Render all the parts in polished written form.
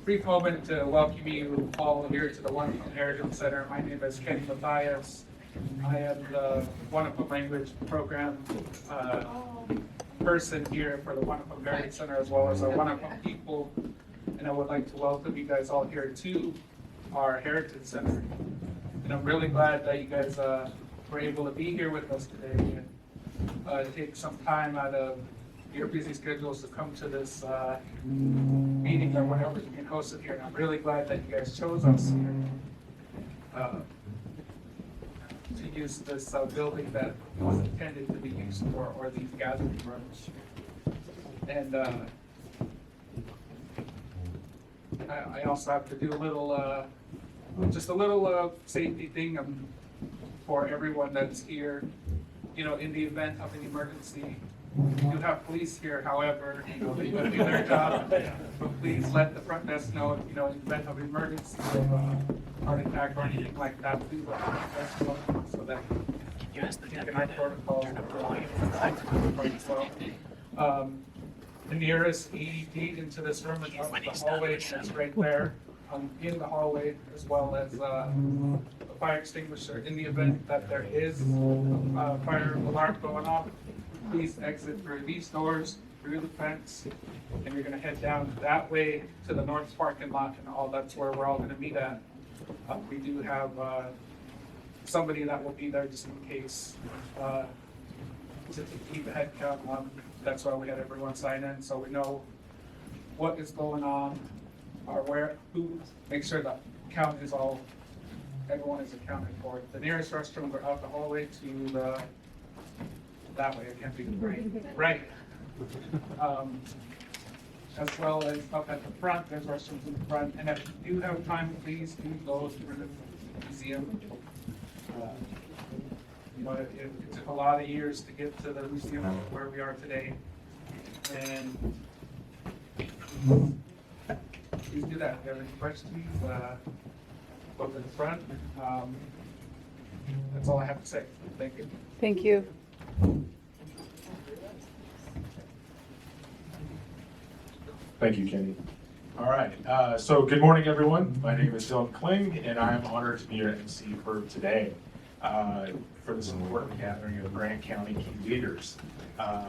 brief moment to welcome you all here to the Wonderful Heritage Center. My name is Kenny Matthias. I am the Wonderful Language Program person here for the Wonderful Heritage Center, as well as our wonderful people. And I would like to welcome you guys all here to our Heritage Center. And I'm really glad that you guys were able to be here with us today and take some time out of your busy schedules to come to this meeting or whatever is being hosted here. And I'm really glad that you guys chose us here to use this building that was intended to be used for, or these gathering rooms. And I also have to do a little, just a little safety thing for everyone that's here. You know, in the event of an emergency, we do have police here. However, you know, they do their job. But please let the front desk know, you know, in the event of emergency, heart attack or anything like that, please let the front desk know so that you can have protocol. The nearest EED into this room is up the hallway. It's right there in the hallway, as well as a fire extinguisher. In the event that there is a fire alarm going off, please exit through these doors, through the fence, and you're going to head down that way to the north parking lot, and all that's where we're all going to meet at. We do have somebody that will be there just in case to keep a head count. That's why we had everyone sign in, so we know what is going on, or where, who, make sure the count is all, everyone is accounted for. The nearest restrooms are out the hallway to the, that way, I can't be right. As well as up at the front, there's restrooms in the front, and if you do have time, please do go to the museum. You know, it took a lot of years to get to the museum where we are today, and please do that. If you have any questions, go to the front. That's all I have to say. Thank you. Thank you. Thank you, Kenny. All right, so good morning, everyone. My name is Dylan Kling, and I am honored to be your MC for today for this important gathering of Grant County key leaders,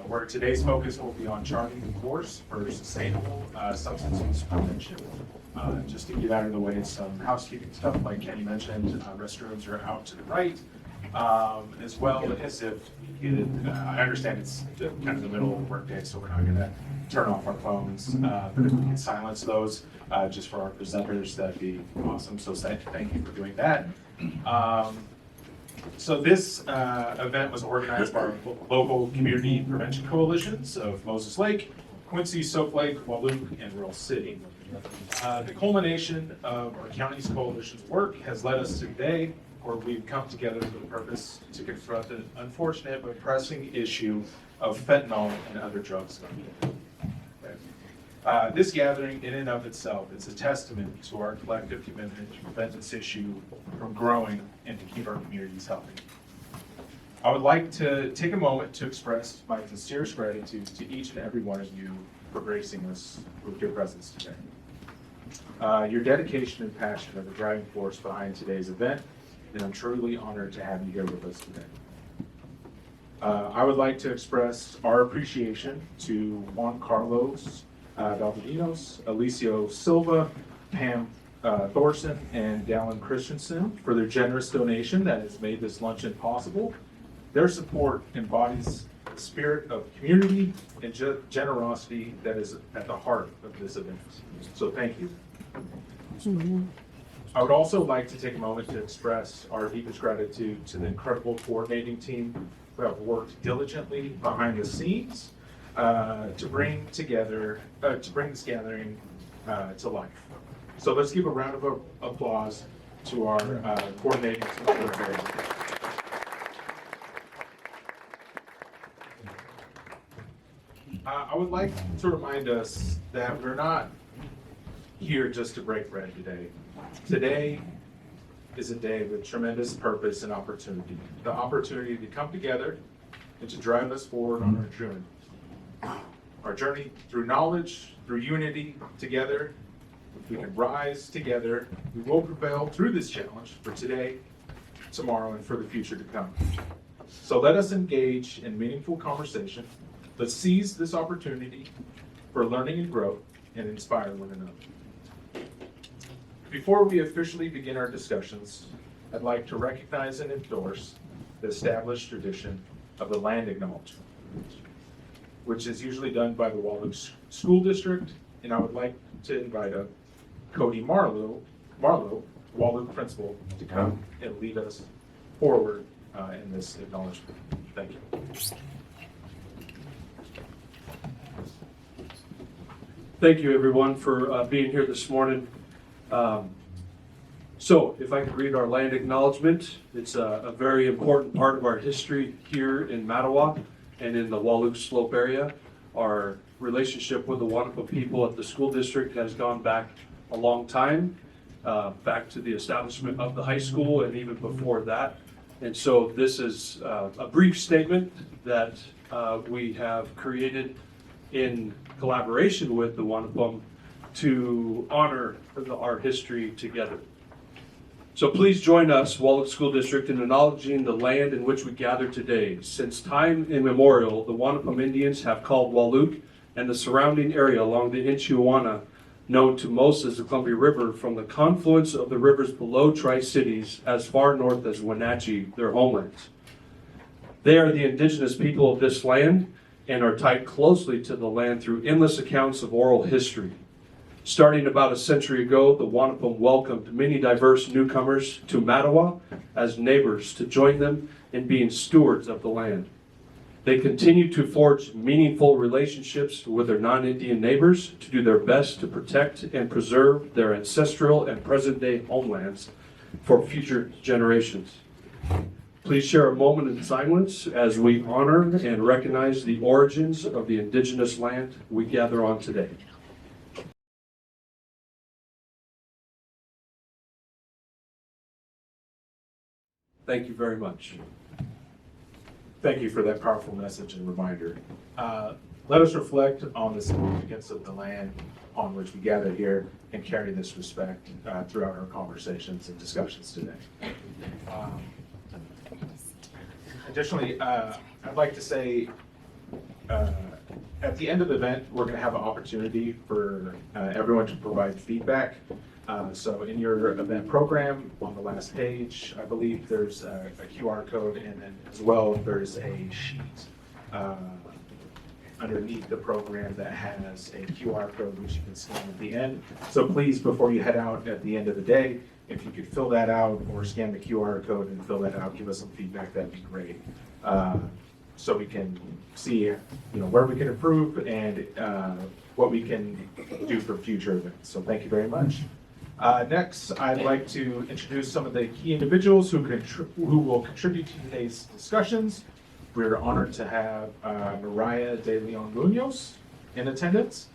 where today's focus will be on charting the course for sustainable substance use prevention. Just to get out of the way, some housekeeping stuff like Kenny mentioned. Restrooms are out to the right, as well as if I understand it's kind of the middle of the workday, so we're not going to turn off our phones, but if we can silence those just for our presenters, that'd be awesome. So thank you for doing that. So this event was organized by our local community prevention coalitions of Moses Lake, Quincy, Soap Lake, Walloon, and Rural City. The culmination of our county's coalition's work has led us to today, where we've come together for the purpose to confront the unfortunate but pressing issue of fentanyl and other drugs. This gathering in and of itself is a testament to our collective commitment to prevent this issue from growing and to keep our communities healthy. I would like to take a moment to express my sincerest gratitude to each and every one of you for gracing us with your presence today. Your dedication and passion are the driving force behind today's event, and I'm truly honored to have you here with us today. I would like to express our appreciation to Juan Carlos Valdivinos, Alicio Silva, Pam Thorson, and Dallin Christensen for their generous donation that has made this luncheon possible. Their support embodies the spirit of community and generosity that is at the heart of this event. So thank you. I would also like to take a moment to express our deepest gratitude to the incredible coordinating team who have worked diligently behind the scenes to bring this gathering to life. So let's give a round of applause to our coordinating team. I would like to remind us that we're not here just to break bread today. Today is a day with tremendous purpose and opportunity. The opportunity to come together and to drive us forward on our journey. Our journey through knowledge, through unity together, if we can rise together, we will prevail through this challenge for today, tomorrow, and for the future to come. So let us engage in meaningful conversation. Let's seize this opportunity for learning and growth and inspire one another. Before we officially begin our discussions, I'd like to recognize and endorse the established tradition of the land acknowledgement, which is usually done by the Wallook School District, and I would like to invite up Cody Marlowe, Wallook Principal, to come and lead us forward in this acknowledgement. Thank you. Thank you, everyone, for being here this morning. So, if I could read our land acknowledgement, it's a very important part of our history here in Mattawa and in the Wallook Slope area. Our relationship with the Wanapa people at the school district has gone back a long time, back to the establishment of the high school and even before that. And so this is a brief statement that we have created in collaboration with the Wanapum to honor our history together. So please join us, Wallook School District, in acknowledging the land in which we gather today. Since time immemorial, the Wanapum Indians have called Wallook and the surrounding area along the Inchuana, known to most as the Columbia River, from the confluence of the rivers below Tri-Cities as far north as Wenatchee, their homelands. They are the indigenous people of this land and are tied closely to the land through endless accounts of oral history. Starting about a century ago, the Wanapum welcomed many diverse newcomers to Mattawa as neighbors to join them in being stewards of the land. They continue to forge meaningful relationships with their non-Indian neighbors to do their best to protect and preserve their ancestral and present-day homelands for future generations. Please share a moment in silence as we honor and recognize the origins of the indigenous land we gather on today. Thank you very much. Thank you for that powerful message and reminder. Let us reflect on the significance of the land on which we gather here and carry this respect throughout our conversations and discussions today. Additionally, I'd like to say at the end of the event, we're going to have an opportunity for everyone to provide feedback. So in your event program, on the last page, I believe there's a QR code, and then as well, there's a sheet underneath the program that has a QR code which you can scan at the end. So please, before you head out at the end of the day, if you could fill that out or scan the QR code and fill that out, give us some feedback, that'd be great. So we can see, where we can improve and what we can do for future events. So thank you very much. Next, I'd like to introduce some of the key individuals who will contribute to today's discussions. We're honored to have Mariah De Leon Munoz in attendance,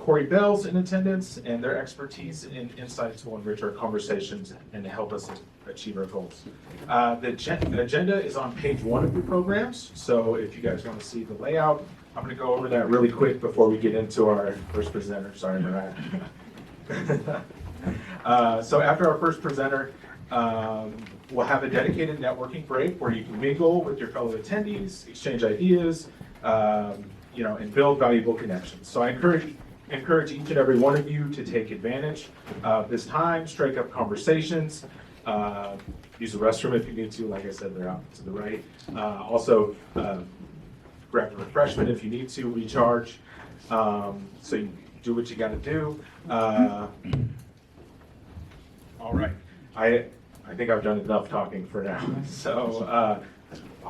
Corey Bell's in attendance, and their expertise and insights will enrich our conversations and help us achieve our goals. The agenda is on page 1 of your programs, so if you guys want to see the layout, I'm going to go over that really quick before we get into our first presenter. Sorry, Mariah. So after our first presenter, we'll have a dedicated networking break where you can mingle with your fellow attendees, exchange ideas, and build valuable connections. So I encourage each and every one of you to take advantage of this time, strike up conversations, use the restroom if you need to. Like I said, they're out to the right. Also, grab a refreshment if you need to, recharge. So you do what you got to do. All right. I think I've done enough talking for now. So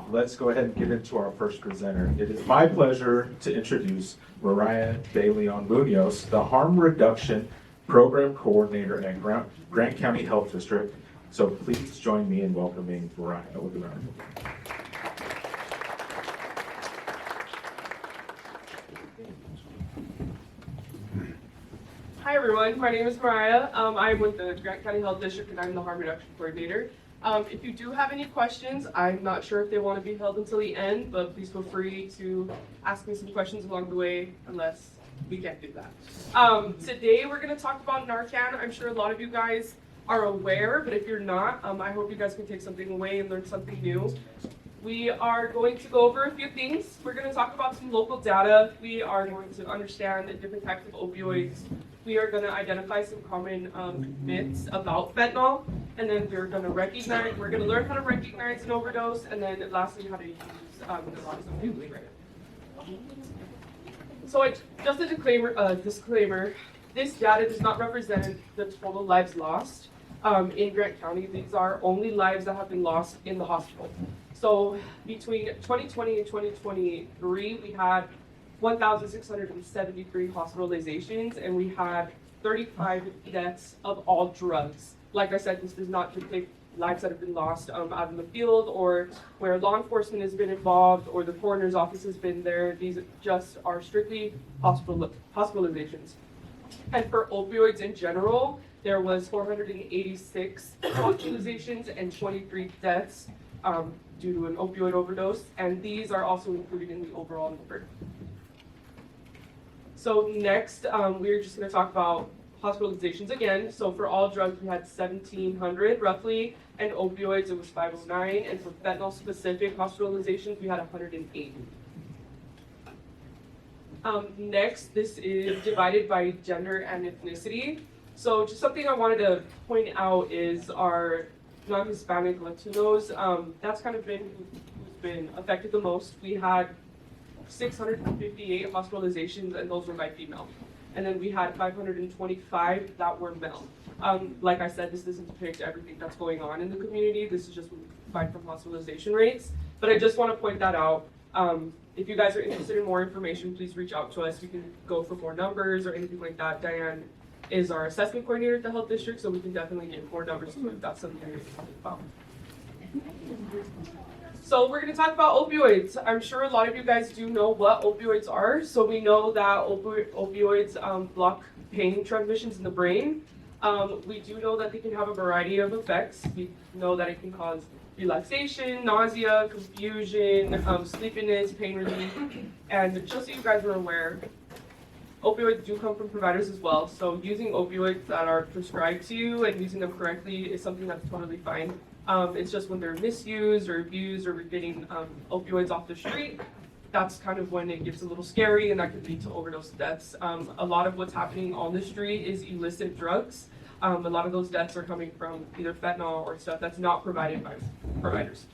let's go ahead and get into our first presenter. It is my pleasure to introduce Mariah De Leon Munoz, the Harm Reduction Program Coordinator at Grant County Health District. So please join me in welcoming Mariah with a round of applause. Hi everyone, my name is Mariah. I'm with the Grant County Health District and I'm the Harm Reduction Coordinator. If you do have any questions, I'm not sure if they want to be held until the end, but please feel free to ask me some questions along the way unless we can't do that. Today we're going to talk about Narcan. I'm sure a lot of you guys are aware, but if you're not, I hope you guys can take something away and learn something new. We are going to go over a few things. We're going to talk about some local data. We are going to understand the different types of opioids. We are going to identify some common myths about fentanyl, and then we're going to learn how to recognize an overdose, and then lastly, how to use naloxone legally. So just a disclaimer, this data does not represent the total lives lost in Grant County. These are only lives that have been lost in the hospital. So between 2020 and 2023, we had 1,673 hospitalizations, and we had 35 deaths of all drugs. Like I said, this does not depict lives that have been lost out in the field or where law enforcement has been involved or the coroner's office has been there. These just are strictly hospitalizations. And for opioids in general, there was 486 hospitalizations and 23 deaths due to an opioid overdose, and these are also included in the overall number. So next, we're just going to talk about hospitalizations again. So for all drugs, we had 1,700 roughly, and opioids, it was 509, and for fentanyl-specific hospitalizations, we had 108. Next, this is divided by gender and ethnicity. So just something I wanted to point out is our non-Hispanic Latinos. That's kind of been who's been affected the most. We had 658 hospitalizations, and those were by female. And then we had 525 that were male. Like I said, this doesn't depict everything that's going on in the community. This is just what we find from hospitalization rates. But I just want to point that out. If you guys are interested in more information, please reach out to us. We can go for more numbers or anything like that. Diane is our assessment coordinator at the health district, so we can definitely get more numbers if that's something you're talking about. So we're going to talk about opioids. I'm sure a lot of you guys do know what opioids are. So we know that opioids block pain transmissions in the brain. We do know that they can have a variety of effects. We know that it can cause relaxation, nausea, confusion, sleepiness, pain relief. And just so you guys are aware, opioids do come from providers as well. So using opioids that are prescribed to you and using them correctly is something that's totally fine. It's just when they're misused or abused or we're getting opioids off the street, that's kind of when it gets a little scary and that could lead to overdose deaths. A lot of what's happening on the street is illicit drugs. A lot of those deaths are coming from either fentanyl or stuff that's not provided by providers.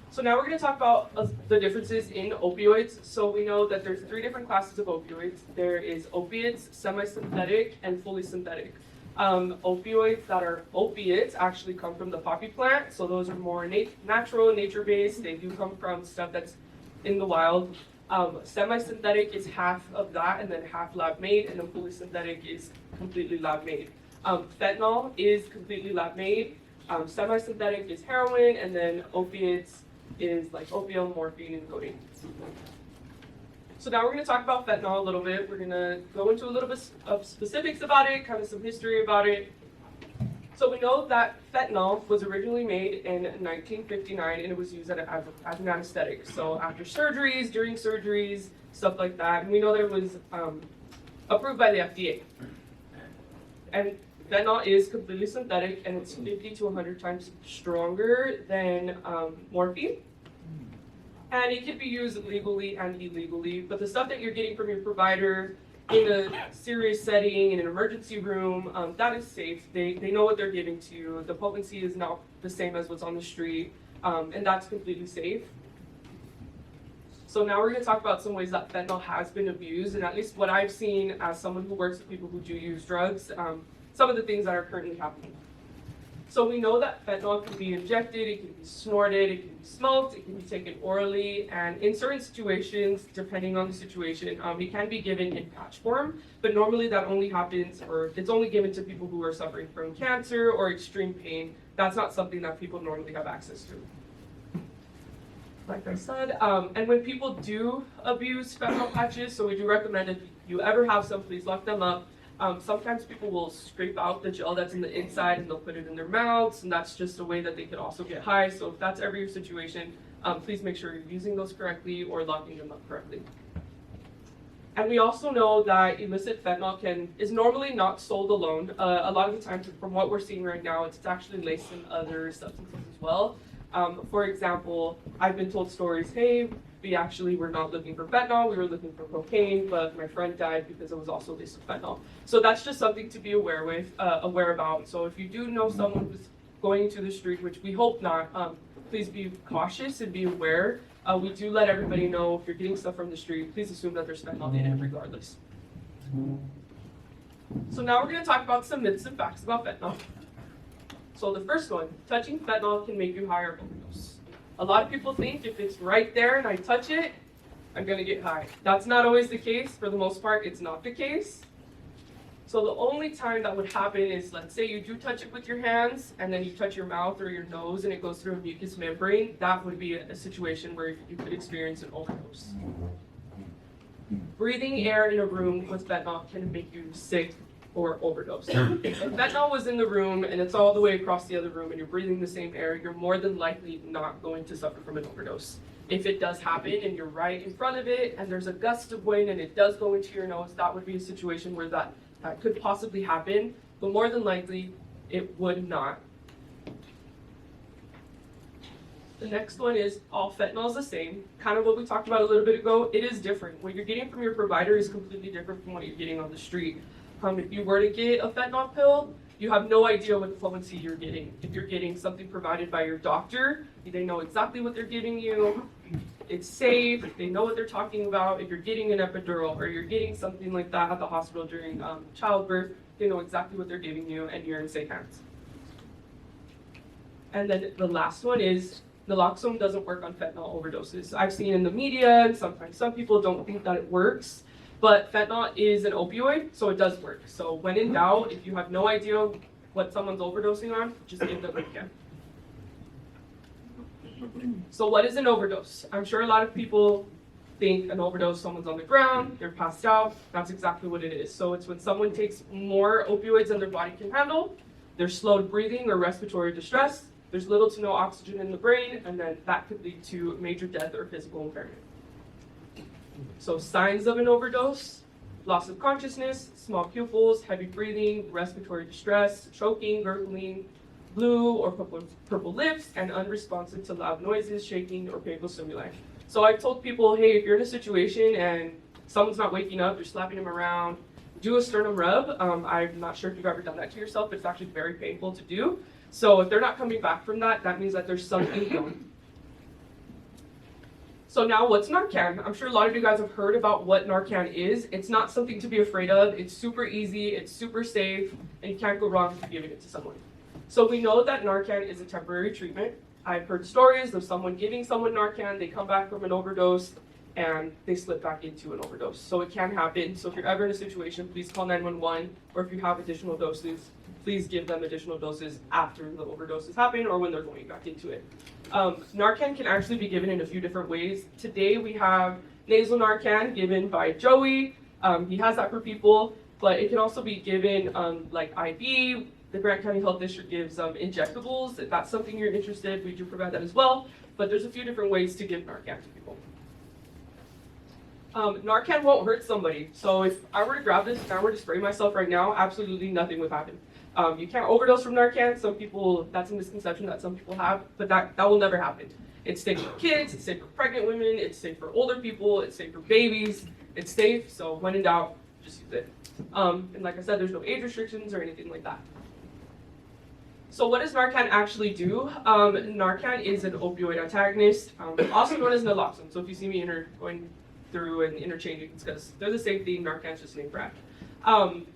So now we're going to talk about the differences in opioids. So we know that there's 3 different classes of opioids. There is opiates, semi-synthetic, and fully synthetic. Opioids that are opiates actually come from the poppy plant. So those are more natural, nature-based. They do come from stuff that's in the wild. Semi-synthetic is half of that and then half lab-made, and then fully synthetic is completely lab-made. Fentanyl is completely lab-made. Semi-synthetic is heroin, and then opiates is like opium, morphine, and codeine. So now we're going to talk about fentanyl a little bit. We're going to go into a little bit of specifics about it, kind of some history about it. So we know that fentanyl was originally made in 1959, and it was used as an anesthetic. So after surgeries, during surgeries, stuff like that. And we know that it was approved by the FDA. And fentanyl is completely synthetic, and it's 50 to 100 times stronger than morphine. And it can be used legally and illegally, but the stuff that you're getting from your provider in a serious setting, in an emergency room, that is safe. They know what they're giving to you. The potency is not the same as what's on the street, and that's completely safe. So now we're going to talk about some ways that fentanyl has been abused, and at least what I've seen as someone who works with people who do use drugs, some of the things that are currently happening. So we know that fentanyl can be injected, it can be snorted, it can be smoked, it can be taken orally, and in certain situations, depending on the situation, it can be given in patch form, but normally that only happens, or it's only given to people who are suffering from cancer or extreme pain. That's not something that people normally have access to. Like I said, and when people do abuse fentanyl patches, so we do recommend if you ever have some, please lock them up. Sometimes people will scrape out the gel that's in the inside and they'll put it in their mouths, and that's just a way that they could also get high. So if that's ever your situation, please make sure you're using those correctly or locking them up correctly. And we also know that illicit fentanyl is normally not sold alone. A lot of the times, from what we're seeing right now, it's actually laced in other substances as well. For example, I've been told stories, hey, we actually were not looking for fentanyl, we were looking for cocaine, but my friend died because it was also laced with fentanyl. So that's just something to be aware about. So if you do know someone who's going to the street, which we hope not, please be cautious and be aware. We do let everybody know if you're getting stuff from the street, please assume that there's fentanyl in it regardless. So now we're going to talk about some myths and facts about fentanyl. So the first one, touching fentanyl can make you high or overdose. A lot of people think if it's right there and I touch it, I'm going to get high. That's not always the case. For the most part, it's not the case. So the only time that would happen is, let's say you do touch it with your hands and then you touch your mouth or your nose and it goes through a mucous membrane. That would be a situation where you could experience an overdose. Breathing air in a room with fentanyl can make you sick or overdose. If fentanyl was in the room and it's all the way across the other room and you're breathing the same air, you're more than likely not going to suffer from an overdose. If it does happen and you're right in front of it and there's a gust of wind and it does go into your nose, that would be a situation where that could possibly happen, but more than likely, it would not. The next one is all fentanyl is the same. Kind of what we talked about a little bit ago, it is different. What you're getting from your provider is completely different from what you're getting on the street. If you were to get a fentanyl pill, you have no idea what potency you're getting. If you're getting something provided by your doctor, they know exactly what they're giving you. It's safe, they know what they're talking about. If you're getting an epidural or you're getting something like that at the hospital during childbirth, they know exactly what they're giving you and you're in safe hands. And then the last one is naloxone doesn't work on fentanyl overdoses. I've seen in the media, and sometimes some people don't think that it works, but fentanyl is an opioid, so it does work. So when in doubt, if you have no idea what someone's overdosing on, just give them Narcan. So what is an overdose? I'm sure a lot of people think an overdose, someone's on the ground, they're passed out. That's exactly what it is. So it's when someone takes more opioids than their body can handle, they're slowed breathing or respiratory distress, there's little to no oxygen in the brain, and then that could lead to major death or physical impairment. So signs of an overdose: loss of consciousness, small pupils, heavy breathing, respiratory distress, choking, gurgling, blue or purple lips, and unresponsive to loud noises, shaking, or painful stimuli. So I've told people, hey, if you're in a situation and someone's not waking up, you're slapping them around, do a sternum rub. I'm not sure if you've ever done that to yourself, but it's actually very painful to do. So if they're not coming back from that, that means that there's something going. So now what's Narcan? I'm sure a lot of you guys have heard about what Narcan is. It's not something to be afraid of. It's super easy, it's super safe, and you can't go wrong if you're giving it to someone. So we know that Narcan is a temporary treatment. I've heard stories of someone giving someone Narcan, they come back from an overdose, and they slip back into an overdose. So it can happen. So if you're ever in a situation, please call 911, or if you have additional doses, please give them additional doses after the overdoses happen or when they're going back into it. Narcan can actually be given in a few different ways. Today we have nasal Narcan given by Joey. He has that for people, but it can also be given like IV. The Grant County Health District gives injectables. If that's something you're interested in, we do provide that as well. But there's a few different ways to give Narcan to people. Narcan won't hurt somebody. So if I were to grab this and I were to spray myself right now, absolutely nothing would happen. You can't overdose from Narcan. Some people, that's a misconception that some people have, but that will never happen. It's safe for kids, it's safe for pregnant women, it's safe for older people, it's safe for babies, it's safe, so when in doubt, just use it. And like I said, there's no age restrictions or anything like that. So what does Narcan actually do? Narcan is an opioid antagonist, also known as naloxone. So if you see me going through and interchanging, it's because they're the same thing. Narcan's just named for it.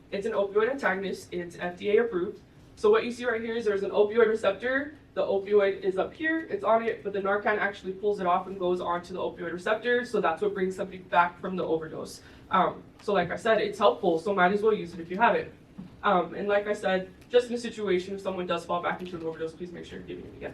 It's an opioid antagonist. It's FDA approved. So what you see right here is there's an opioid receptor. The opioid is up here. It's on it, but the Narcan actually pulls it off and goes onto the opioid receptor. So that's what brings somebody back from the overdose. So like I said, it's helpful. So might as well use it if you have it. And like I said, just in a situation if someone does fall back into an overdose, please make sure you're giving it again.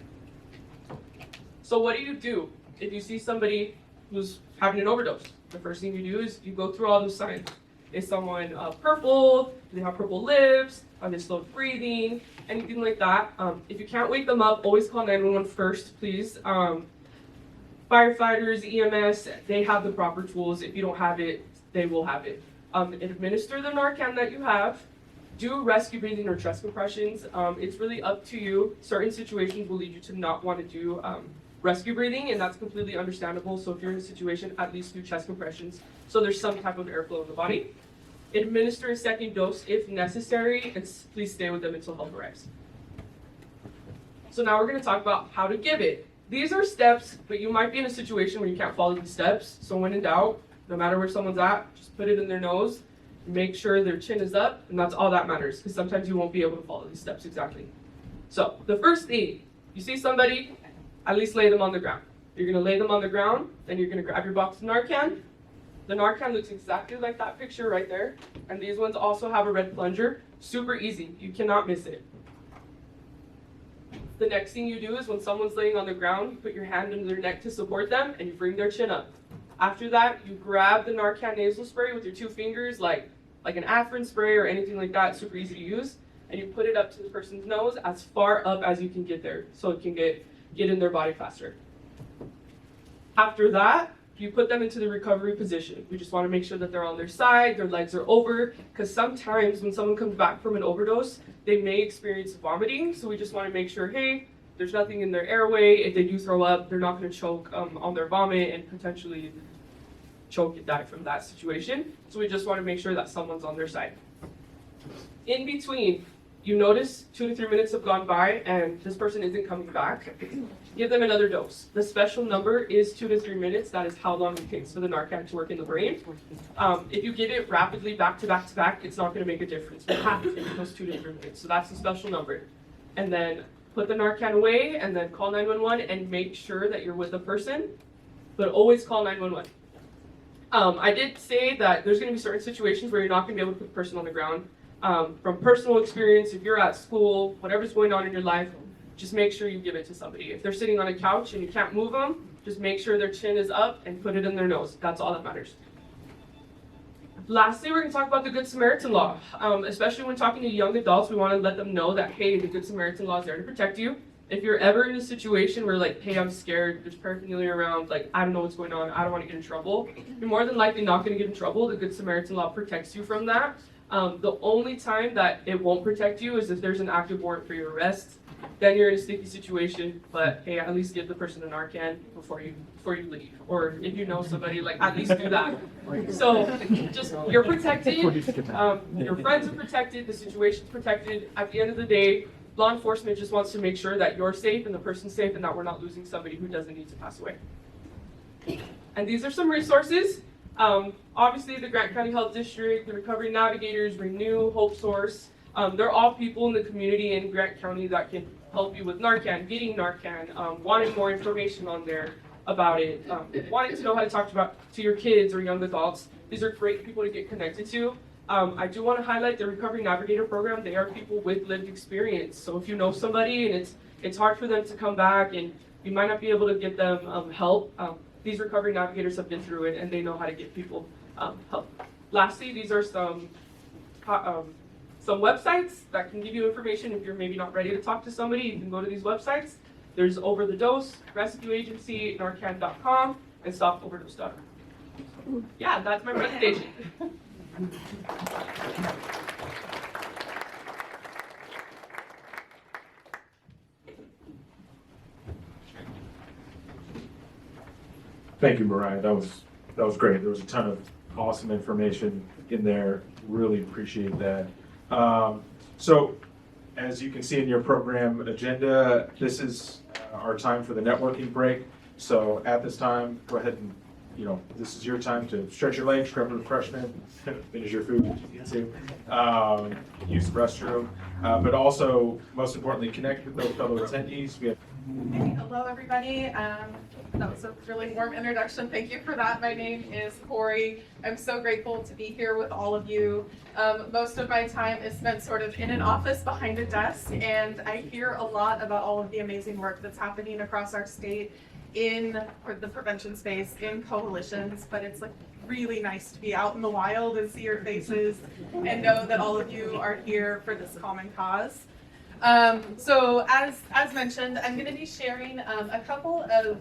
So what do if you see somebody who's having an overdose? The first thing you do is you go through all those signs. Is someone purple? Do they have purple lips? Are they slow breathing? Anything like that. If you can't wake them up, always call 911 first, please. Firefighters, EMS, they have the proper tools. If you don't have it, they will have it. Administer the Narcan that you have. Do rescue breathing or chest compressions. It's really up to you. Certain situations will lead you to not want to do rescue breathing, and that's completely understandable. So if you're in a situation, at least do chest compressions so there's some type of airflow in the body. Administer a second dose if necessary, and please stay with them until help arrives. So now we're going to talk about how to give it. These are steps, but you might be in a situation where you can't follow these steps. So when in doubt, no matter where someone's at, just put it in their nose, make sure their chin is up, and that's all that matters, because sometimes you won't be able to follow these steps exactly. So the first thing, you see somebody, at least lay them on the ground. You're going to lay them on the ground, then you're going to grab your box of Narcan. The Narcan looks exactly like that picture right there, and these ones also have a red plunger. Super easy, you cannot miss it. The next thing you do is when someone's laying on the ground, you put your hand under their neck to support them, and you bring their chin up. After that, you grab the Narcan nasal spray with your 2 fingers, like an Afrin spray or anything like that, super easy to use, and you put it up to the person's nose as far up as you can get there, so it can get in their body faster. After that, you put them into the recovery position. We just want to make sure that they're on their side, their legs are over, because sometimes when someone comes back from an overdose, they may experience vomiting, so we just want to make sure, hey, there's nothing in their airway. If they do throw up, they're not going to choke on their vomit and potentially choke and die from that situation. So we just want to make sure that someone's on their side. In between, you notice 2 to 3 minutes have gone by and this person isn't coming back. Give them another dose. The special number is 2 to 3 minutes. That is how long it takes for the Narcan to work in the brain. If you give it rapidly back to back to back, it's not going to make a difference. You have to take those 2 to 3 minutes. So that's the special number. And then put the Narcan away and then call 911 and make sure that you're with the person, but always call 911. I did say that there's going to be certain situations where you're not going to be able to put the person on the ground. From personal experience, if you're at school, whatever's going on in your life, just make sure you give it to somebody. If they're sitting on a couch and you can't move them, just make sure their chin is up and put it in their nose. That's all that matters. Lastly, we're going to talk about the Good Samaritan Law. Especially when talking to young adults, we want to let them know that, hey, the Good Samaritan Law is there to protect you. If you're ever in a situation where, like, hey, I'm scared, there's paraphernalia around, like, I don't know what's going on, I don't want to get in trouble, you're more than likely not going to get in trouble. The Good Samaritan Law protects you from that. The only time that it won't protect you is if there's an active warrant for your arrest. Then you're in a sticky situation, but hey, at least give the person a Narcan before you leave. Or if you know somebody, like, at least do that. So just, you're protected, your friends are protected, the situation's protected. At the end of the day, law enforcement just wants to make sure that you're safe and the person's safe and that we're not losing somebody who doesn't need to pass away. And these are some resources. Obviously, the Grant County Health District, the Recovery Navigators, Renew, Hope Source, they're all people in the community in Grant County that can help you with Narcan, getting Narcan, wanting more information on there about it, wanting to know how to talk to your kids or young adults. These are great people to get connected to. I do want to highlight the Recovery Navigator program. They are people with lived experience. So if you know somebody and it's hard for them to come back and you might not be able to get them help, these Recovery Navigators have been through it and they know how to get people help. Lastly, these are some websites that can give you information if you're maybe not ready to talk to somebody. You can go to these websites. There's Over the Dose, Rescue Agency, Narcan.com, and StopOverdose.org. Yeah, that's my presentation. Thank you, Mariah. That was great. There was a ton of awesome information in there. Really appreciate that. So, as you can see in your program agenda, this is our time for the networking break. So at this time, go ahead and, this is your time to stretch your legs, grab a refreshment, finish your food if you need to, use the restroom, but also, most importantly, connect with those fellow attendees. We have Hello, everybody. That was a really warm introduction. Thank you for that. My name is Corey. I'm so grateful to be here with all of you. Most of my time is spent sort of in an office behind a desk, and I hear a lot about all of the amazing work that's happening across our state in the prevention space, in coalitions, but it's like really nice to be out in the wild and see your faces and know that all of you are here for this common cause. So as mentioned, I'm going to be sharing a couple of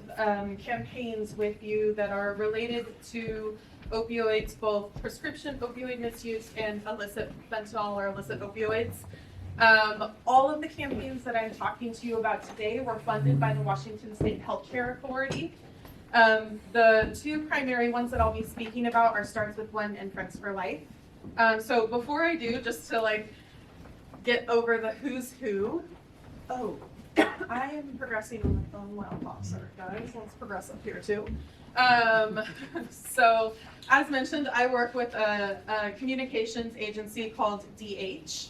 campaigns with you that are related to opioids, both prescription opioid misuse and illicit fentanyl or illicit opioids. All of the campaigns that I'm talking to you about today were funded by the Washington State Healthcare Authority. The two primary ones that I'll be speaking about are Starts With One and Friends for Life. So before I do, just to like get over the who's who. Oh, I am progressing on my phone well, sorry guys, let's progress up here too. So as mentioned, I work with a communications agency called DH.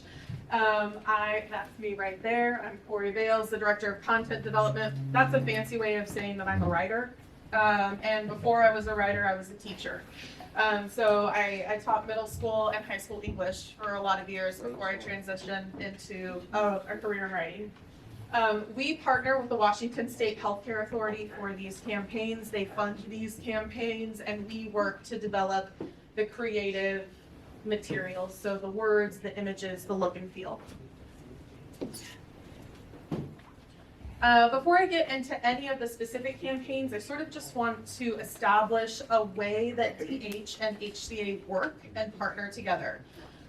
That's me right there. I'm Corey Bales, the Director of Content Development. That's a fancy way of saying that I'm a writer. And before I was a writer, I was a teacher. So I taught middle school and high school English for a lot of years before I transitioned into a career in writing. We partner with the Washington State Healthcare Authority for these campaigns. They fund these campaigns, and we work to develop the creative materials, so the words, the images, the look and feel. Before I get into any of the specific campaigns, I sort of just want to establish a way that DH and HCA work and partner together.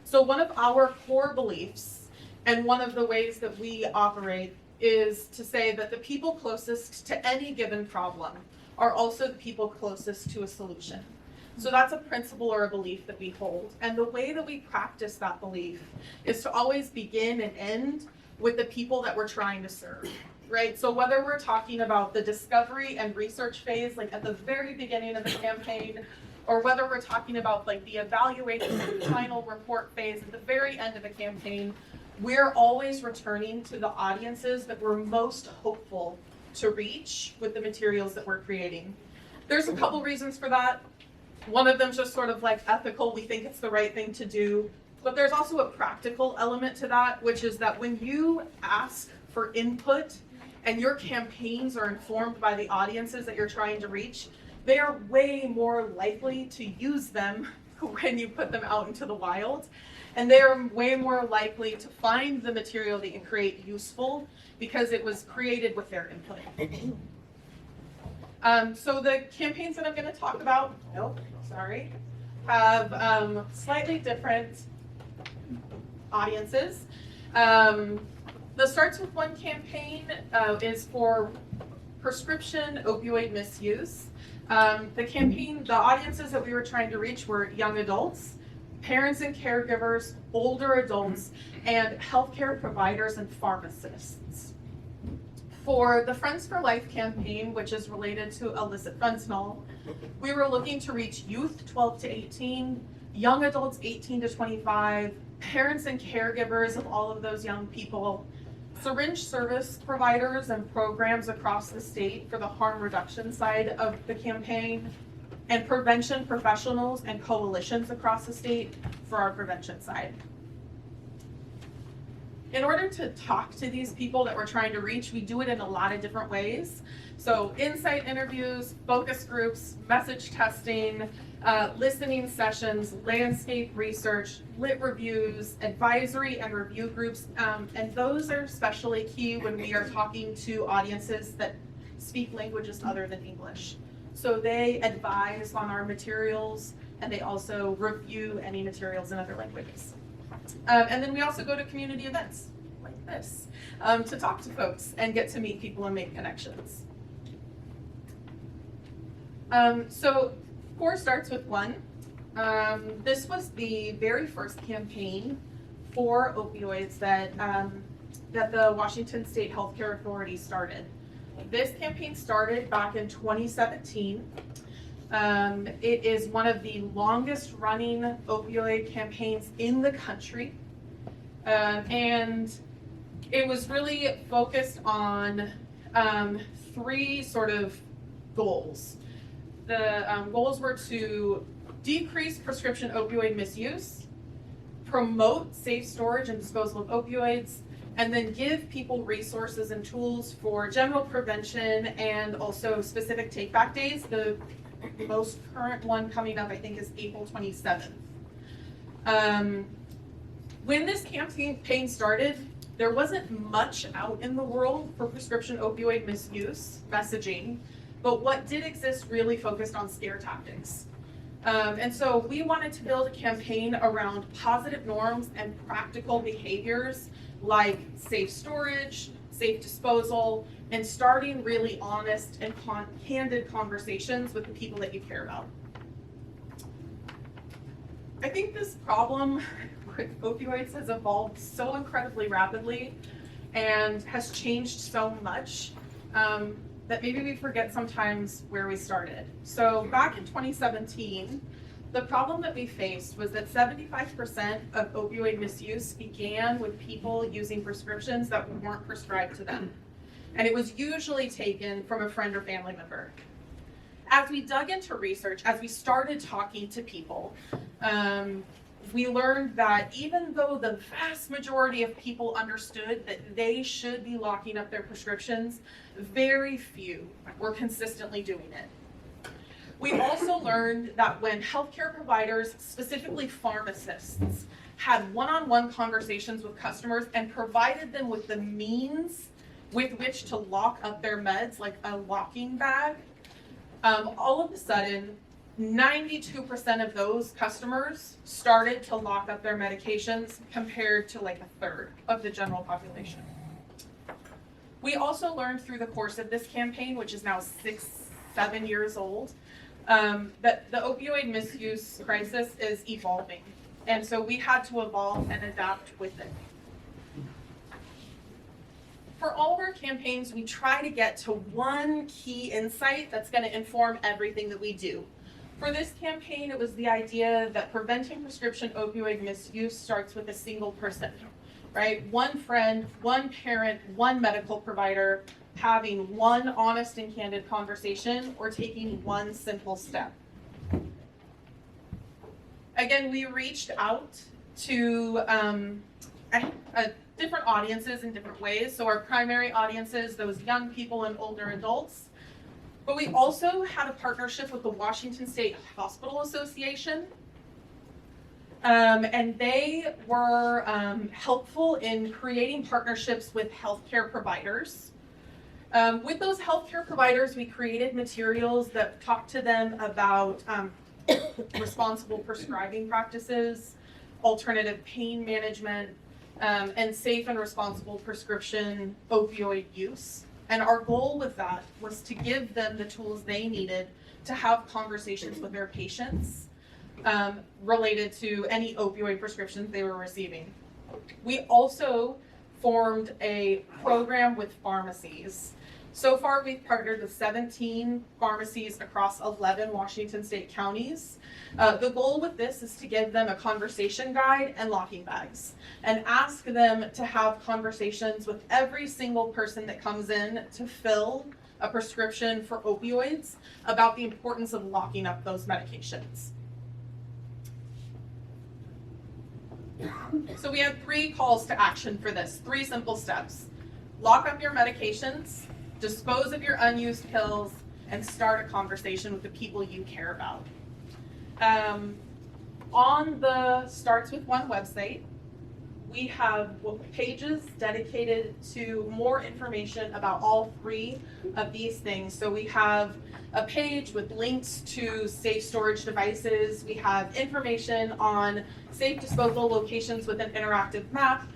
So one of our core beliefs and one of the ways that we operate is to say that the people closest to any given problem are also the people closest to a solution. So that's a principle or a belief that we hold. And the way that we practice that belief is to always begin and end with the people that we're trying to serve, right? So whether we're talking about the discovery and research phase, like at the very beginning of the campaign, or whether we're talking about like the evaluation and final report phase at the very end of the campaign, we're always returning to the audiences that we're most hopeful to reach with the materials that we're creating. There's a couple reasons for that. One of them's just sort of like ethical, we think it's the right thing to do. But there's also a practical element to that, which is that when you ask for input and your campaigns are informed by the audiences that you're trying to reach, they are way more likely to use them when you put them out into the wild. And they are way more likely to find the material that you create useful because it was created with their input. So the campaigns that I'm going to talk about, have slightly different audiences. The Starts With One campaign is for prescription opioid misuse. The audiences that we were trying to reach were young adults, parents and caregivers, older adults, and healthcare providers and pharmacists. For the Friends for Life campaign, which is related to illicit fentanyl, we were looking to reach youth 12 to 18, young adults 18 to 25, parents and caregivers of all of those young people, syringe service providers and programs across the state for the harm reduction side of the campaign, and prevention professionals and coalitions across the state for our prevention side. In order to talk to these people that we're trying to reach, we do it in a lot of different ways. So insight interviews, focus groups, message testing, listening sessions, landscape research, lit reviews, advisory and review groups, and those are especially key when we are talking to audiences that speak languages other than English. So they advise on our materials and they also review any materials in other languages. And then we also go to community events like this to talk to folks and get to meet people and make connections. So 4 Starts With One. This was the very first campaign for opioids that the Washington State Healthcare Authority started. This campaign started back in 2017. It is one of the longest running opioid campaigns in the country. And it was really focused on 3 sort of goals. The goals were to decrease prescription opioid misuse, promote safe storage and disposal of opioids, and then give people resources and tools for general prevention and also specific take-back days. The most current one coming up, I think, is April 27th. When this campaign started, there wasn't much out in the world for prescription opioid misuse messaging, but what did exist really focused on scare tactics. And so we wanted to build a campaign around positive norms and practical behaviors like safe storage, safe disposal, and starting really honest and candid conversations with the people that you care about. I think this problem with opioids has evolved so incredibly rapidly and has changed so much that maybe we forget sometimes where we started. So back in 2017, the problem that we faced was that 75% of opioid misuse began with people using prescriptions that weren't prescribed to them. And it was usually taken from a friend or family member. As we dug into research, as we started talking to people, we learned that even though the vast majority of people understood that they should be locking up their prescriptions, very few were consistently doing it. We also learned that when healthcare providers, specifically pharmacists, had one-on-one conversations with customers and provided them with the means with which to lock up their meds, like a locking bag, all of a sudden, 92% of those customers started to lock up their medications compared to like a third of the general population. We also learned through the course of this campaign, which is now 6-7 years old, that the opioid misuse crisis is evolving. And so we had to evolve and adapt with it. For all of our campaigns, we try to get to one key insight that's going to inform everything that we do. For this campaign, it was the idea that preventing prescription opioid misuse starts with a single person, right? One friend, one parent, one medical provider having one honest and candid conversation or taking one simple step. Again, we reached out to different audiences in different ways. So our primary audiences, those young people and older adults. But we also had a partnership with the Washington State Hospital Association. And they were helpful in creating partnerships with healthcare providers. With those healthcare providers, we created materials that talked to them about responsible prescribing practices, alternative pain management, and safe and responsible prescription opioid use. And our goal with that was to give them the tools they needed to have conversations with their patients related to any opioid prescriptions they were receiving. We also formed a program with pharmacies. So far, we've partnered with 17 pharmacies across 11 Washington State counties. The goal with this is to give them a conversation guide and locking bags and ask them to have conversations with every single person that comes in to fill a prescription for opioids about the importance of locking up those medications. So we have 3 calls to action for this, 3 simple steps. Lock up your medications, dispose of your unused pills, and start a conversation with the people you care about. On the Starts With One website, we have pages dedicated to more information about all 3 of these things. So we have a page with links to safe storage devices. We have information on safe disposal locations with an interactive map,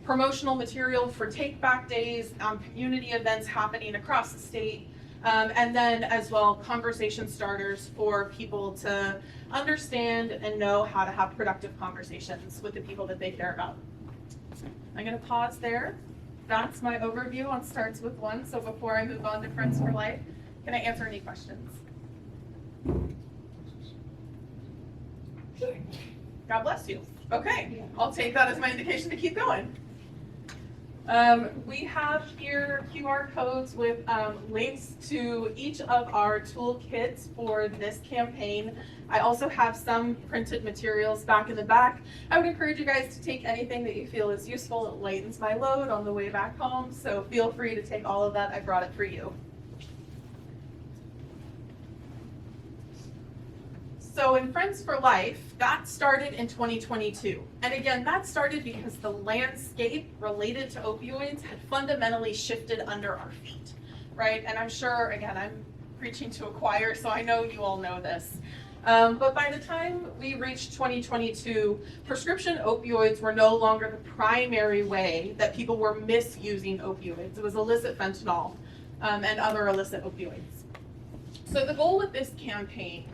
promotional material for take-back days, community events happening across the state, and then as well conversation starters for people to understand and know how to have productive conversations with the people that they care about. I'm going to pause there. That's my overview on Starts With One. So before I move on to Friends for Life, can I answer any questions? God bless you. Okay, I'll take that as my indication to keep going. We have here QR codes with links to each of our toolkits for this campaign. I also have some printed materials back in the back. I would encourage you guys to take anything that you feel is useful. It lightens my load on the way back home, so feel free to take all of that. I brought it for you. So in Friends for Life, that started in 2022. And again, that started because the landscape related to opioids had fundamentally shifted under our feet, right? And I'm sure, again, I'm preaching to a choir, so I know you all know this. But by the time we reached 2022, prescription opioids were no longer the primary way that people were misusing opioids. It was illicit fentanyl and other illicit opioids. So the goal with this campaign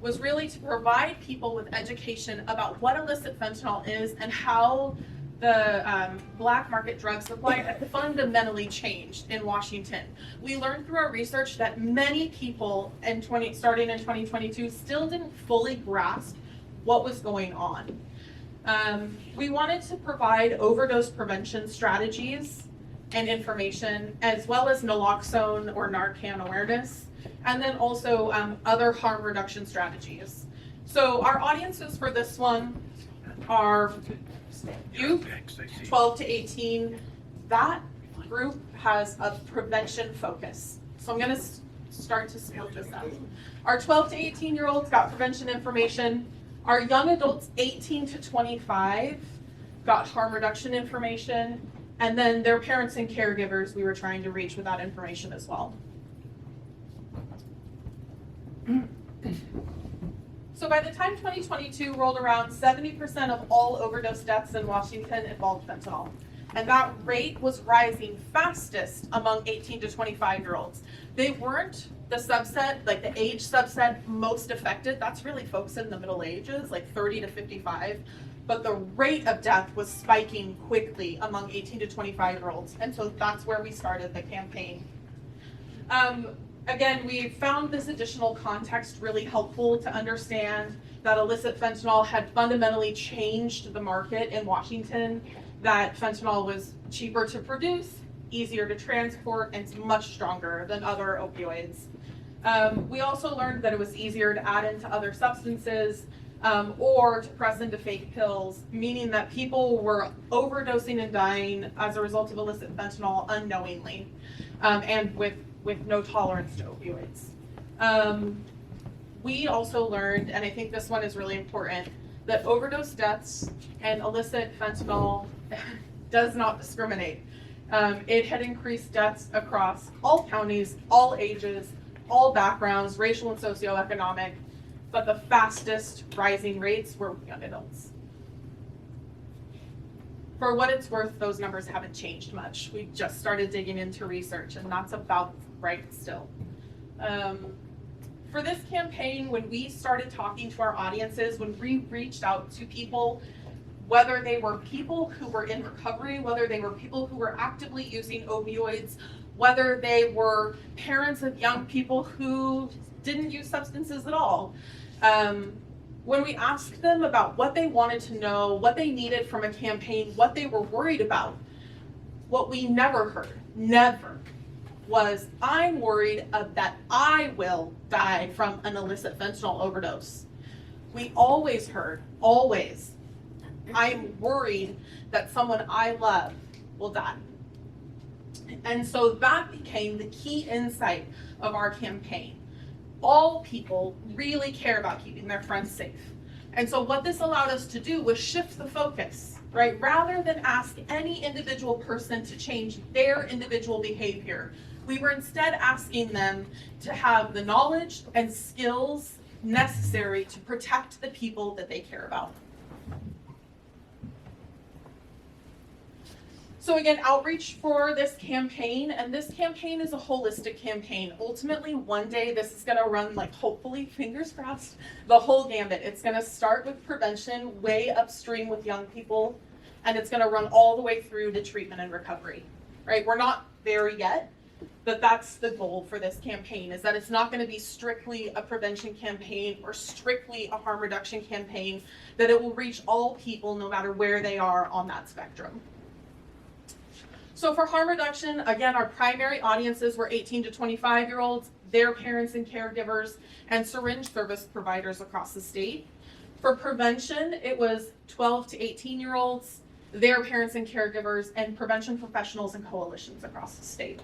was really to provide people with education about what illicit fentanyl is and how the black market drug supply had fundamentally changed in Washington. We learned through our research that many people starting in 2022 still didn't fully grasp what was going on. We wanted to provide overdose prevention strategies and information, as well as naloxone or Narcan awareness, and then also other harm reduction strategies. So our audiences for this one are youth, 12 to 18. That group has a prevention focus. So I'm going to start to split this up. Our 12 to 18-year-olds got prevention information. Our young adults, 18 to 25, got harm reduction information. And then their parents and caregivers we were trying to reach with that information as well. So by the time 2022 rolled around, 70% of all overdose deaths in Washington involved fentanyl. And that rate was rising fastest among 18 to 25-year-olds. They weren't the subset, like the age subset most affected. That's really folks in the middle ages, like 30 to 55. But the rate of death was spiking quickly among 18 to 25-year-olds. And so that's where we started the campaign. Again, we found this additional context really helpful to understand that illicit fentanyl had fundamentally changed the market in Washington, that fentanyl was cheaper to produce, easier to transport, and much stronger than other opioids. We also learned that it was easier to add into other substances or to press into fake pills, meaning that people were overdosing and dying as a result of illicit fentanyl unknowingly, and with no tolerance to opioids. We also learned, and I think this one is really important, that overdose deaths and illicit fentanyl does not discriminate. It had increased deaths across all counties, all ages, all backgrounds, racial and socioeconomic, but the fastest rising rates were young adults. For what it's worth, those numbers haven't changed much. We just started digging into research, and that's about right still. For this campaign, when we started talking to our audiences, when we reached out to people, whether they were people who were in recovery, whether they were people who were actively using opioids, whether they were parents of young people who didn't use substances at all, when we asked them about what they wanted to know, what they needed from a campaign, what they were worried about, what we never heard, never, was, I'm worried that I will die from an illicit fentanyl overdose. We always heard, always, I'm worried that someone I love will die. And so that became the key insight of our campaign. All people really care about keeping their friends safe. And so what this allowed us to do was shift the focus, right? Rather than ask any individual person to change their individual behavior, we were instead asking them to have the knowledge and skills necessary to protect the people that they care about. So again, outreach for this campaign, and this campaign is a holistic campaign. Ultimately, one day this is gonna run, like, hopefully, fingers crossed, the whole gambit. It's gonna start with prevention way upstream with young people, and it's gonna run all the way through to treatment and recovery, right? We're not there yet, but that's the goal for this campaign, is that it's not gonna be strictly a prevention campaign or strictly a harm reduction campaign, that it will reach all people no matter where they are on that spectrum. So for harm reduction, again, our primary audiences were 18 to 25-year-olds, their parents and caregivers, and syringe service providers across the state. For prevention, it was 12 to 18-year-olds, their parents and caregivers, and prevention professionals and coalitions across the state.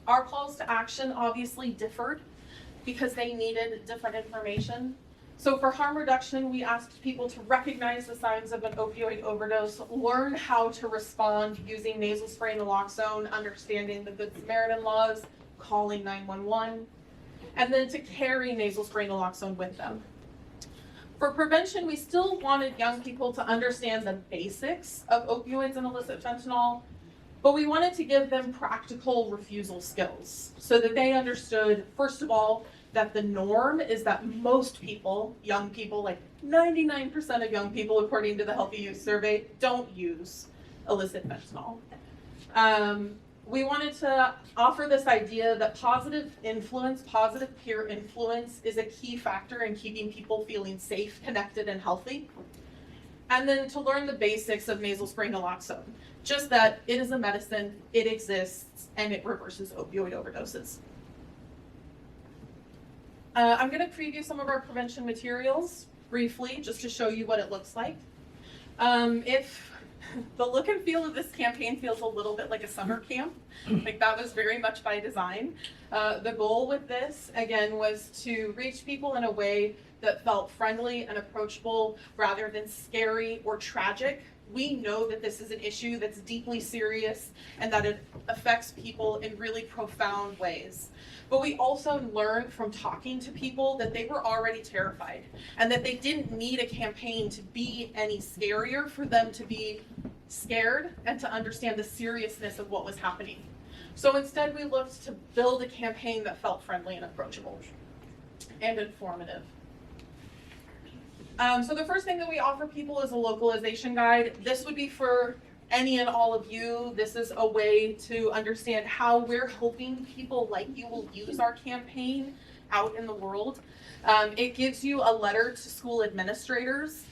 Our calls to action obviously differed because they needed different information. So for harm reduction, we asked people to recognize the signs of an opioid overdose, learn how to respond using nasal spray naloxone, understanding the Good Samaritan laws, calling 911. and then to carry nasal spray naloxone with them. For prevention, we still wanted young people to understand the basics of opioids and illicit fentanyl, but we wanted to give them practical refusal skills so that they understood, first of all, that the norm is that most people, young people, like 99% of young people, according to the Healthy Youth Survey, don't use illicit fentanyl. We wanted to offer this idea that positive influence, positive peer influence is a key factor in keeping people feeling safe, connected, and healthy. And then to learn the basics of nasal spray naloxone, just that it is a medicine, it exists, and it reverses opioid overdoses. I'm going to preview some of our prevention materials briefly, just to show you what it looks like. If the look and feel of this campaign feels a little bit like a summer camp, like that was very much by design. The goal with this, again, was to reach people in a way that felt friendly and approachable rather than scary or tragic. We know that this is an issue that's deeply serious and that it affects people in really profound ways. But we also learned from talking to people that they were already terrified and that they didn't need a campaign to be any scarier for them to be scared and to understand the seriousness of what was happening. So instead we looked to build a campaign that felt friendly and approachable and informative. So the first thing that we offer people is a localization guide. This would be for any and all of you. This is a way to understand how we're hoping people like you will use our campaign out in the world. It gives you a letter to school administrators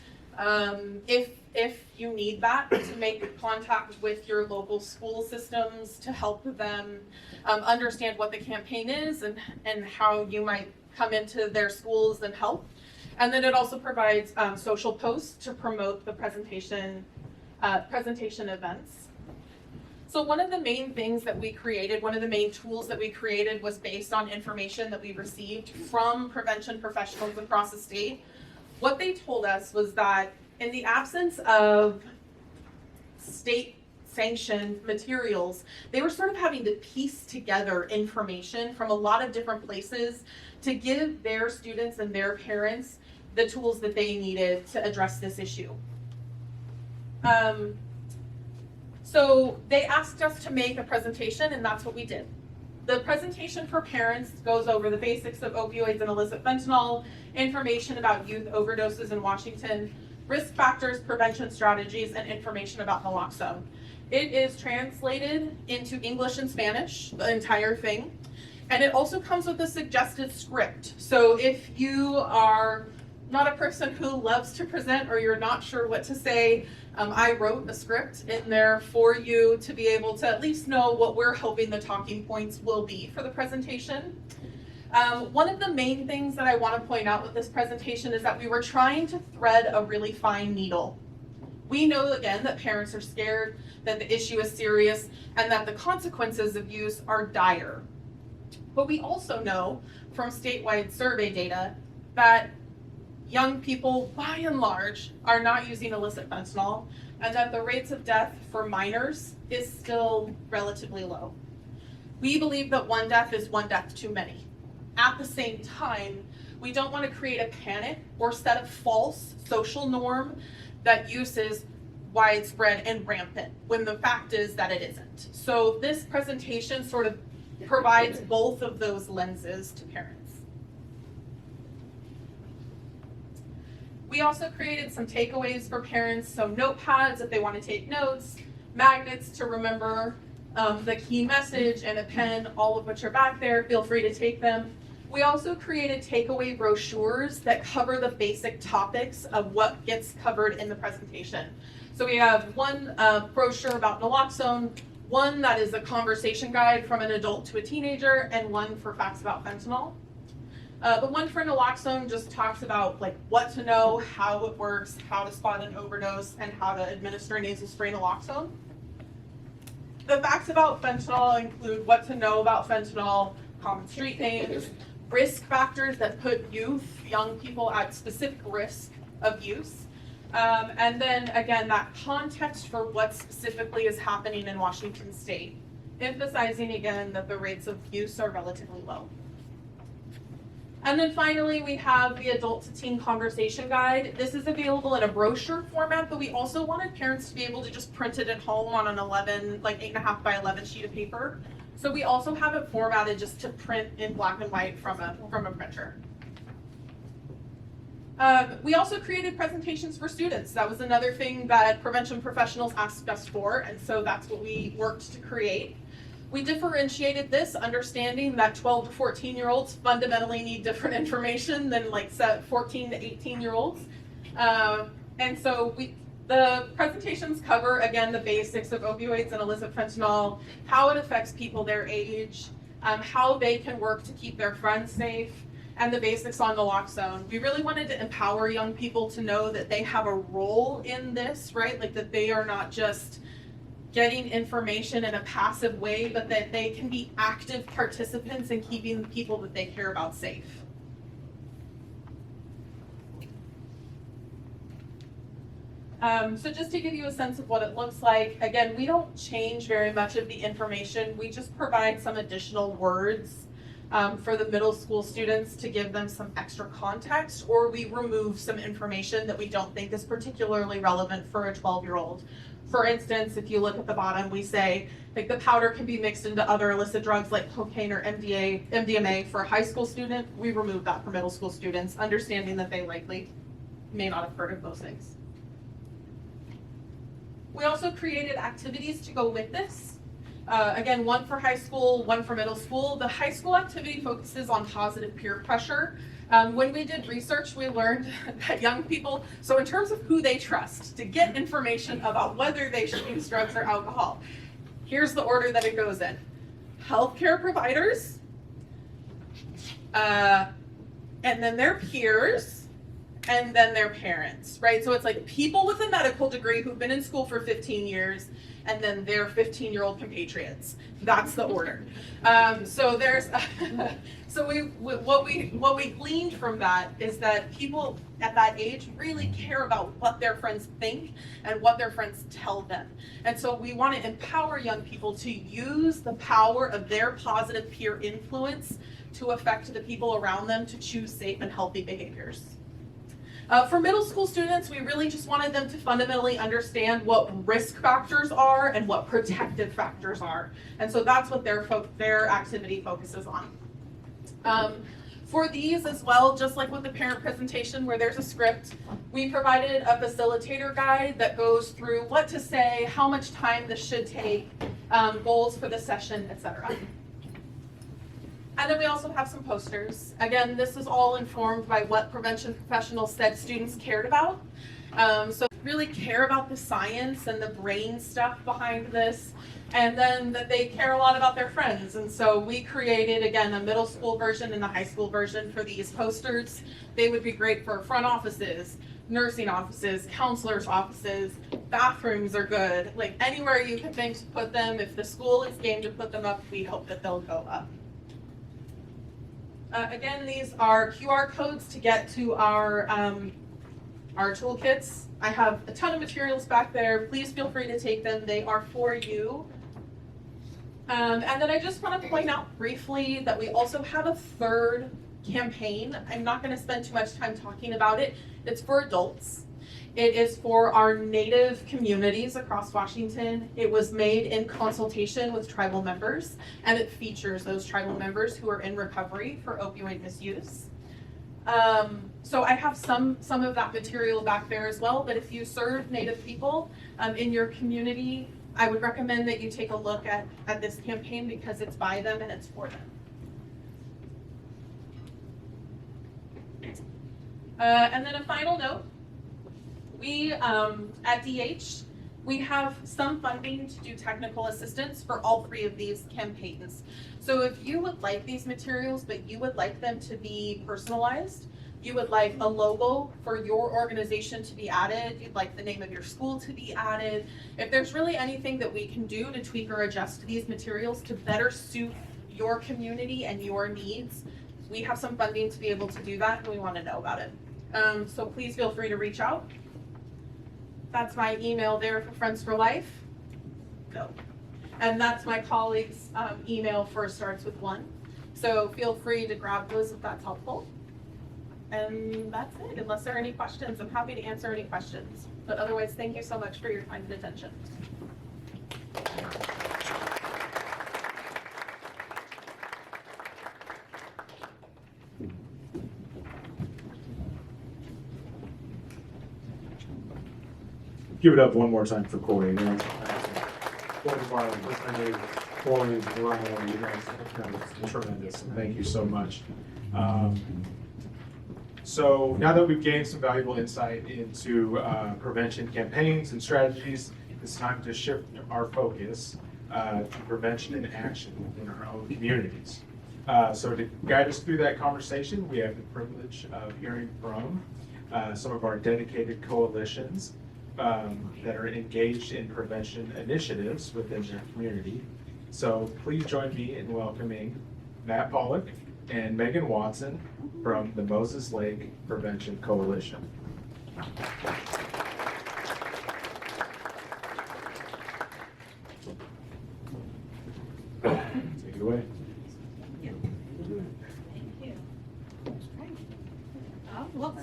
if you need that, to make contact with your local school systems to help them understand what the campaign is and how you might come into their schools and help. And then it also provides social posts to promote the presentation events. So one of the main things that we created, one of the main tools that we created was based on information that we received from prevention professionals across the state. What they told us was that in the absence of state sanctioned materials, they were sort of having to piece together information from a lot of different places to give their students and their parents the tools that they needed to address this issue. So they asked us to make a presentation, and that's what we did. The presentation for parents goes over the basics of opioids and illicit fentanyl, information about youth overdoses in Washington, risk factors, prevention strategies, and information about naloxone. It is translated into English and Spanish, the entire thing, and it also comes with a suggested script. So if you are not a person who loves to present or you're not sure what to say, I wrote a script in there for you to be able to at least know what we're hoping the talking points will be for the presentation. One of the main things that I want to point out with this presentation is that we were trying to thread a really fine needle. We know, again, that parents are scared, that the issue is serious, and that the consequences of use are dire. But we also know from statewide survey data that young people, by and large, are not using illicit fentanyl, and that the rates of death for minors is still relatively low. We believe that one death is one death too many. At the same time, we don't want to create a panic or set a false social norm that use is widespread and rampant, when the fact is that it isn't. So this presentation sort of provides both of those lenses to parents. We also created some takeaways for parents, so notepads if they want to take notes, magnets to remember the key message, and a pen, all of which are back there. Feel free to take them. We also created takeaway brochures that cover the basic topics of what gets covered in the presentation. So we have one brochure about naloxone, one that is a conversation guide from an adult to a teenager, and one for facts about fentanyl. The one for naloxone just talks about like what to know, how it works, how to spot an overdose, and how to administer nasal spray naloxone. The facts about fentanyl include what to know about fentanyl, common street names, risk factors that put youth, young people at specific risk of use, and then again that context for what specifically is happening in Washington State, emphasizing again that the rates of use are relatively low. And then finally, we have the adult to teen conversation guide. This is available in a brochure format, but we also wanted parents to be able to just print it at home on an 8.5 by 11 sheet of paper. So we also have it formatted just to print in black and white from a printer. We also created presentations for students. That was another thing that prevention professionals asked us for, and so that's what we worked to create. We differentiated this, understanding that 12 to 14-year-olds fundamentally need different information than 14 to 18-year-olds. And so the presentations cover, again, the basics of opioids and illicit fentanyl, how it affects people their age, how they can work to keep their friends safe, and the basics on naloxone. We really wanted to empower young people to know that they have a role in this, right? Like that they are not just getting information in a passive way, but that they can be active participants in keeping the people that they care about safe. So just to give you a sense of what it looks like, again, we don't change very much of the information. We just provide some additional words for the middle school students to give them some extra context, or we remove some information that we don't think is particularly relevant for a 12-year-old. For instance, if you look at the bottom, we say like the powder can be mixed into other illicit drugs like cocaine or MDMA for a high school student. We remove that for middle school students, understanding that they likely may not have heard of those things. We also created activities to go with this. Again, one for high school, one for middle school. The high school activity focuses on positive peer pressure. When we did research, we learned that young people, so in terms of who they trust to get information about whether they should use drugs or alcohol, here's the order that it goes in. Healthcare providers, and then their peers, and then their parents, right? So it's like people with a medical degree who've been in school for 15 years, and then their 15-year-old compatriots. That's the order. So there's, so what we gleaned from that is that people at that age really care about what their friends think and what their friends tell them. And so we want to empower young people to use the power of their positive peer influence to affect the people around them to choose safe and healthy behaviors. For middle school students, we really just wanted them to fundamentally understand what risk factors are and what protective factors are. And so that's what their activity focuses on. For these as well, just like with the parent presentation where there's a script, we provided a facilitator guide that goes through what to say, how much time this should take, goals for the session, etc. And then we also have some posters. Again, this is all informed by what prevention professionals said students cared about. So really care about the science and the brain stuff behind this, and then that they care a lot about their friends. And so we created, again, a middle school version and a high school version for these posters. They would be great for front offices, nursing offices, counselors' offices, bathrooms are good. Like anywhere you can think to put them, if the school is game to put them up, we hope that they'll go up. Again, these are QR codes to get to our toolkits. I have a ton of materials back there. Please feel free to take them. They are for you. And then I just want to point out briefly that we also have a third campaign. I'm not going to spend too much time talking about it. It's for adults. It is for our Native communities across Washington. It was made in consultation with tribal members, and it features those tribal members who are in recovery for opioid misuse. So I have some of that material back there as well, but if you serve Native people in your community, I would recommend that you take a look at this campaign because it's by them and it's for them. And then a final note. We, at DH, we have some funding to do technical assistance for all three of these campaigns. So if you would like these materials, but you would like them to be personalized, you would like a logo for your organization to be added, you'd like the name of your school to be added, if there's really anything that we can do to tweak or adjust these materials to better suit your community and your needs, we have some funding to be able to do that and we want to know about it. So please feel free to reach out. That's my email there for Friends for Life. No. And that's my colleague's email for Starts With One. So feel free to grab those if that's helpful. And that's it. Unless there are any questions, I'm happy to answer any questions. But otherwise, thank you so much for your time and attention. Give it up one more time for Corey. Tremendous. Thank you so much. So now that we've gained some valuable insight into prevention campaigns and strategies, it's time to shift our focus to prevention and action in our own communities. So to guide us through that conversation, we have the privilege of hearing from some of our dedicated coalitions that are engaged in prevention initiatives within their community. So please join me in welcoming Matt Pollock and Megan Watson from the Moses Lake Prevention Coalition. Take it away.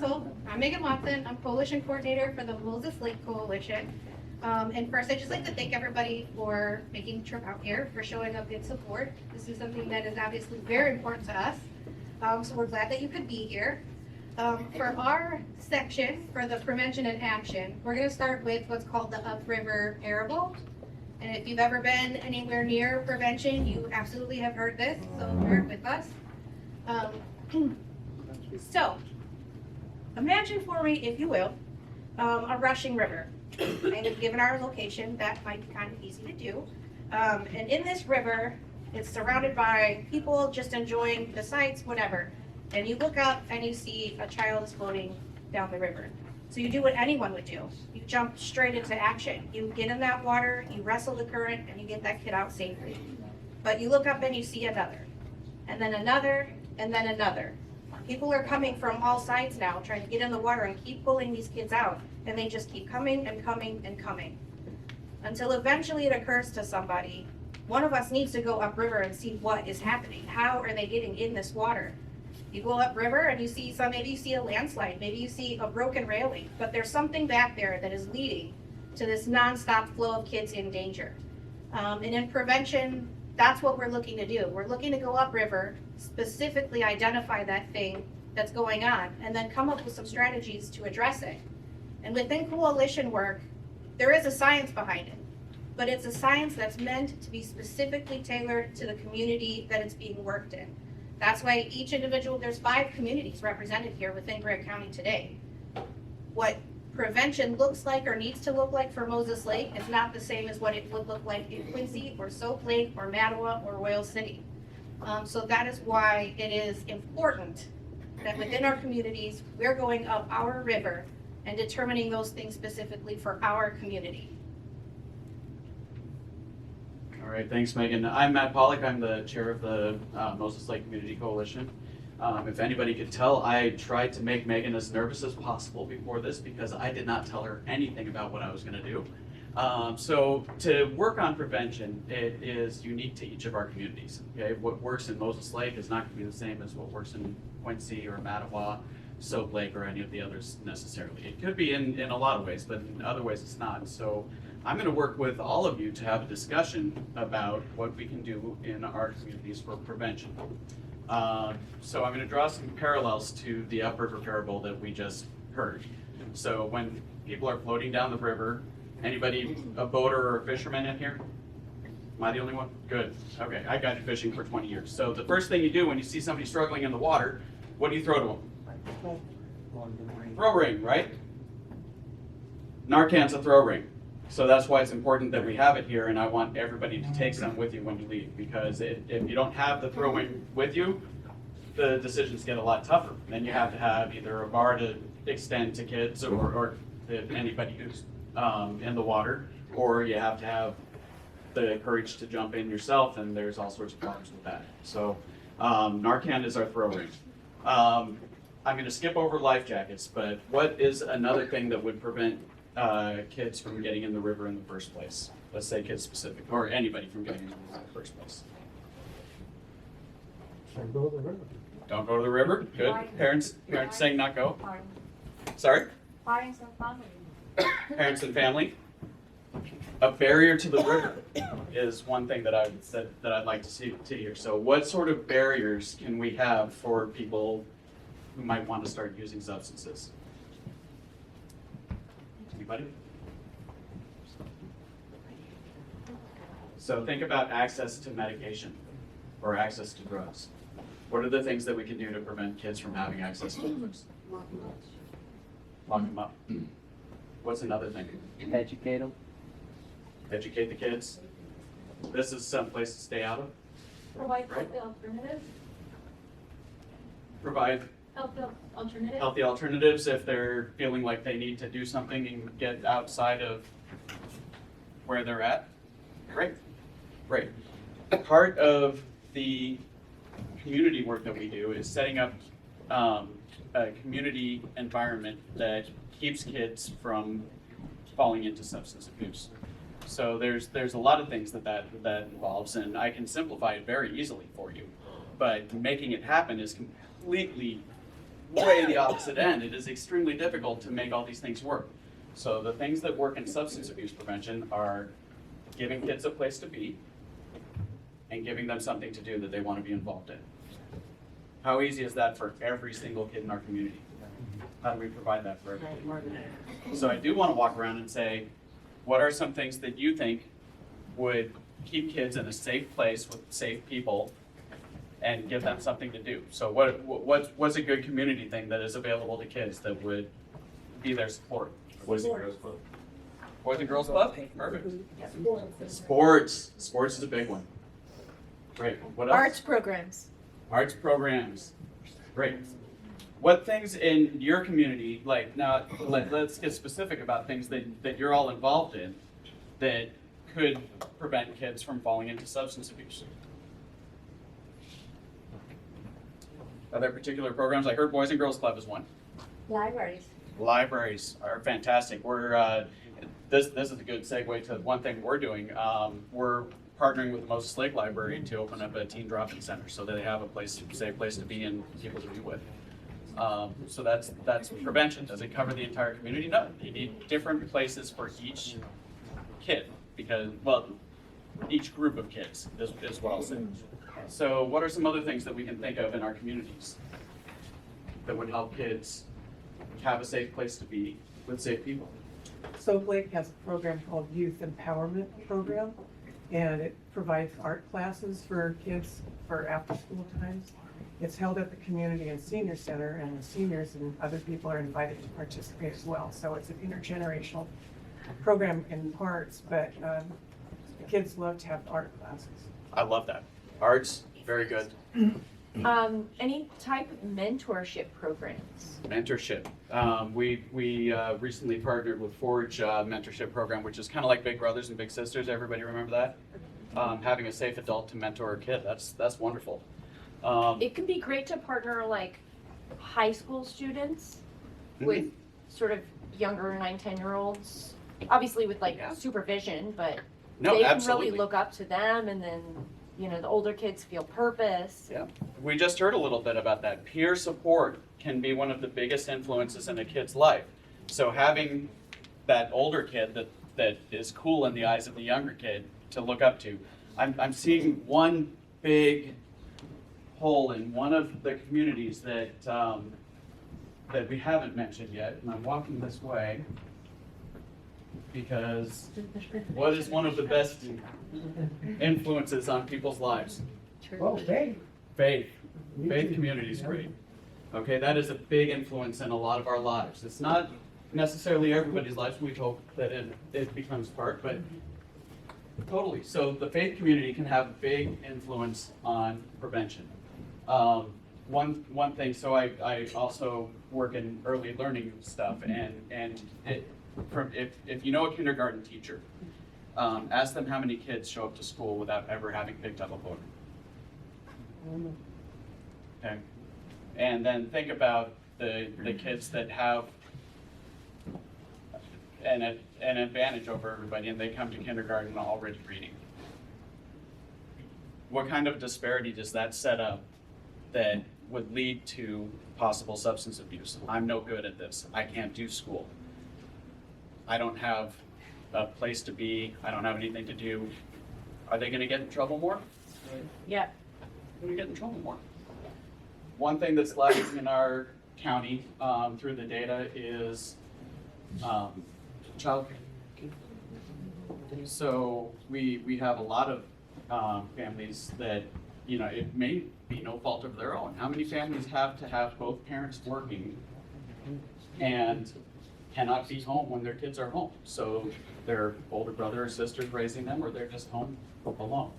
So I'm Megan Watson. I'm Coalition Coordinator for the Moses Lake Coalition. And first, I'd just like to thank everybody for making the trip out here, for showing up in support. This is something that is obviously very important to us. So we're glad that you could be here. For our section, for the prevention and action, we're going to start with what's called the Upriver Parable. And if you've ever been anywhere near prevention, you absolutely have heard this, so bear with us. So, imagine for me, if you will, a rushing river. And given our location, that might be kind of easy to do. And in this river, it's surrounded by people just enjoying the sights, whatever. And you look up and you see a child is floating down the river. So you do what anyone would do. You jump straight into action. You get in that water, you wrestle the current, and you get that kid out safely. But you look up and you see another, and then another, and then another. People are coming from all sides now, trying to get in the water and keep pulling these kids out. And they just keep coming and coming and coming. Until eventually it occurs to somebody, one of us needs to go upriver and see what is happening. How are they getting in this water? You go upriver and you see maybe you see a landslide, maybe you see a broken railing, but there's something back there that is leading to this nonstop flow of kids in danger. And in prevention, that's what we're looking to do. We're looking to go upriver, specifically identify that thing that's going on, and then come up with some strategies to address it. And within coalition work, there is a science behind it, but it's a science that's meant to be specifically tailored to the community that it's being worked in. That's why each individual, there's 5 communities represented here within Grant County today. What prevention looks like or needs to look like for Moses Lake is not the same as what it would look like in Quincy or Soap Lake or Mattawa or Royal City. So that is why it is important that within our communities, we're going up our river and determining those things specifically for our community. All right, thanks, Megan. I'm Matt Pollock. I'm the chair of the Moses Lake Community Coalition. If anybody could tell, I tried to make Megan as nervous as possible before this because I did not tell her anything about what I was going to do. So to work on prevention, it is unique to each of our communities. Okay, what works in Moses Lake is not going to be the same as what works in Quincy or Mattawa, Soap Lake, or any of the others necessarily. It could be in a lot of ways, but in other ways it's not. So I'm going to work with all of you to have a discussion about what we can do in our communities for prevention. So I'm going to draw some parallels to the upriver parable that we just heard. So when people are floating down the river, anybody a boater or a fisherman in here? Am I the only one? Good. Okay, I got fishing for 20 years. So the first thing you do when you see somebody struggling in the water, what do you throw to them? Throw ring, right? Narcan's a throw ring. So that's why it's important that we have it here, and I want everybody to take some with you when you leave, because if you don't have the throw ring with you, the decisions get a lot tougher. Then you have to have either a bar to extend to kids or to anybody who's in the water, or you have to have the courage to jump in yourself, and there's all sorts of problems with that. So Narcan is our throw ring. I'm going to skip over life jackets, but what is another thing that would prevent kids from getting in the river in the first place? Let's say kids specific, or anybody from getting in the river in the first place. Don't go to the river. Good. Parents saying not go. Sorry? Parents and family. A barrier to the river is one thing that I'd like to see to hear. So what sort of barriers can we have for people who might want to start using substances? Anybody? So think about access to medication or access to drugs. What are the things that we can do to prevent kids from having access to drugs? Lock them up. What's another thing? Educate them. Educate the kids. This is some place to stay out of. Provide Right. healthy alternatives. Provide Alternatives. healthy alternatives if they're feeling like they need to do something and get outside of where they're at. Great, great. Part of the community work that we do is setting up a community environment that keeps kids from falling into substance abuse. So there's a lot of things that involves, and I can simplify it very easily for you. But making it happen is completely way the opposite end. It is extremely difficult to make all these things work. So the things that work in substance abuse prevention are giving kids a place to be and giving them something to do that they want to be involved in. How easy is that for every single kid in our community? How do we provide that for everybody? So I do want to walk around and say, what are some things that you think would keep kids in a safe place with safe people and give them something to do? So what's a good community thing that is available to kids that would be their support? Boys and Girls Club. Boys and Girls Club? Perfect. Sports. Sports is a big one. Great. What else? Arts programs. Arts programs. Great. What things in your community, like now, let's get specific about things that you're all involved in that could prevent kids from falling into substance abuse. Are there particular programs? I heard Boys and Girls Club is one. Libraries. Libraries are fantastic. We're this is a good segue to one thing we're doing. We're partnering with the Moses Lake Library to open up a teen drop-in center so that they have a safe place to be and people to be with. So that's prevention. Does it cover the entire community? No. You need different places for each kid because, well, each group of kids is what I'll say. So what are some other things that we can think of in our communities that would help kids have a safe place to be with safe people? Soap Lake has a program called Youth Empowerment Program, and it provides art classes for kids for after-school times. It's held at the Community and Senior Center, and the seniors and other people are invited to participate as well. So it's an intergenerational program in parts, but the kids love to have art classes. I love that. Arts, very good. Any type of mentorship programs? Mentorship. We recently partnered with Forge mentorship program, which is kind of like Big Brothers and Big Sisters. Everybody remember that? Having a safe adult to mentor a kid. That's wonderful. It can be great to partner like high school students with sort of younger 9-10-year-olds. Obviously with like supervision, but No, they can absolutely. really look up to them, and then the older kids feel purpose. Yeah, we just heard a little bit about that. Peer support can be one of the biggest influences in a kid's life. So having that older kid that is cool in the eyes of the younger kid to look up to. I'm seeing one big hole in one of the communities that we haven't mentioned yet, and I'm walking this way because what is one of the best influences on people's lives? Faith. Faith community is great. Okay, that is a big influence in a lot of our lives. It's not necessarily everybody's lives. We hope that it becomes part, but totally. So the faith community can have a big influence on prevention. One thing. So I also work in early learning stuff, and if you know a kindergarten teacher, ask them how many kids show up to school without ever having picked up a book. Okay, and then think about the kids that have an advantage over everybody, and they come to kindergarten already reading. What kind of disparity does that set up that would lead to possible substance abuse. I'm no good at this. I can't do school. I don't have a place to be. I don't have anything to do. Are they gonna get in trouble more? Yeah. They're gonna get in trouble more. One thing that's lacking in our county, through the data is, childcare. So we have a lot of, families that, you know, it may be no fault of their own. How many families have to have both parents working and cannot be home when their kids are home? So their older brother or sister's raising them, or they're just home alone.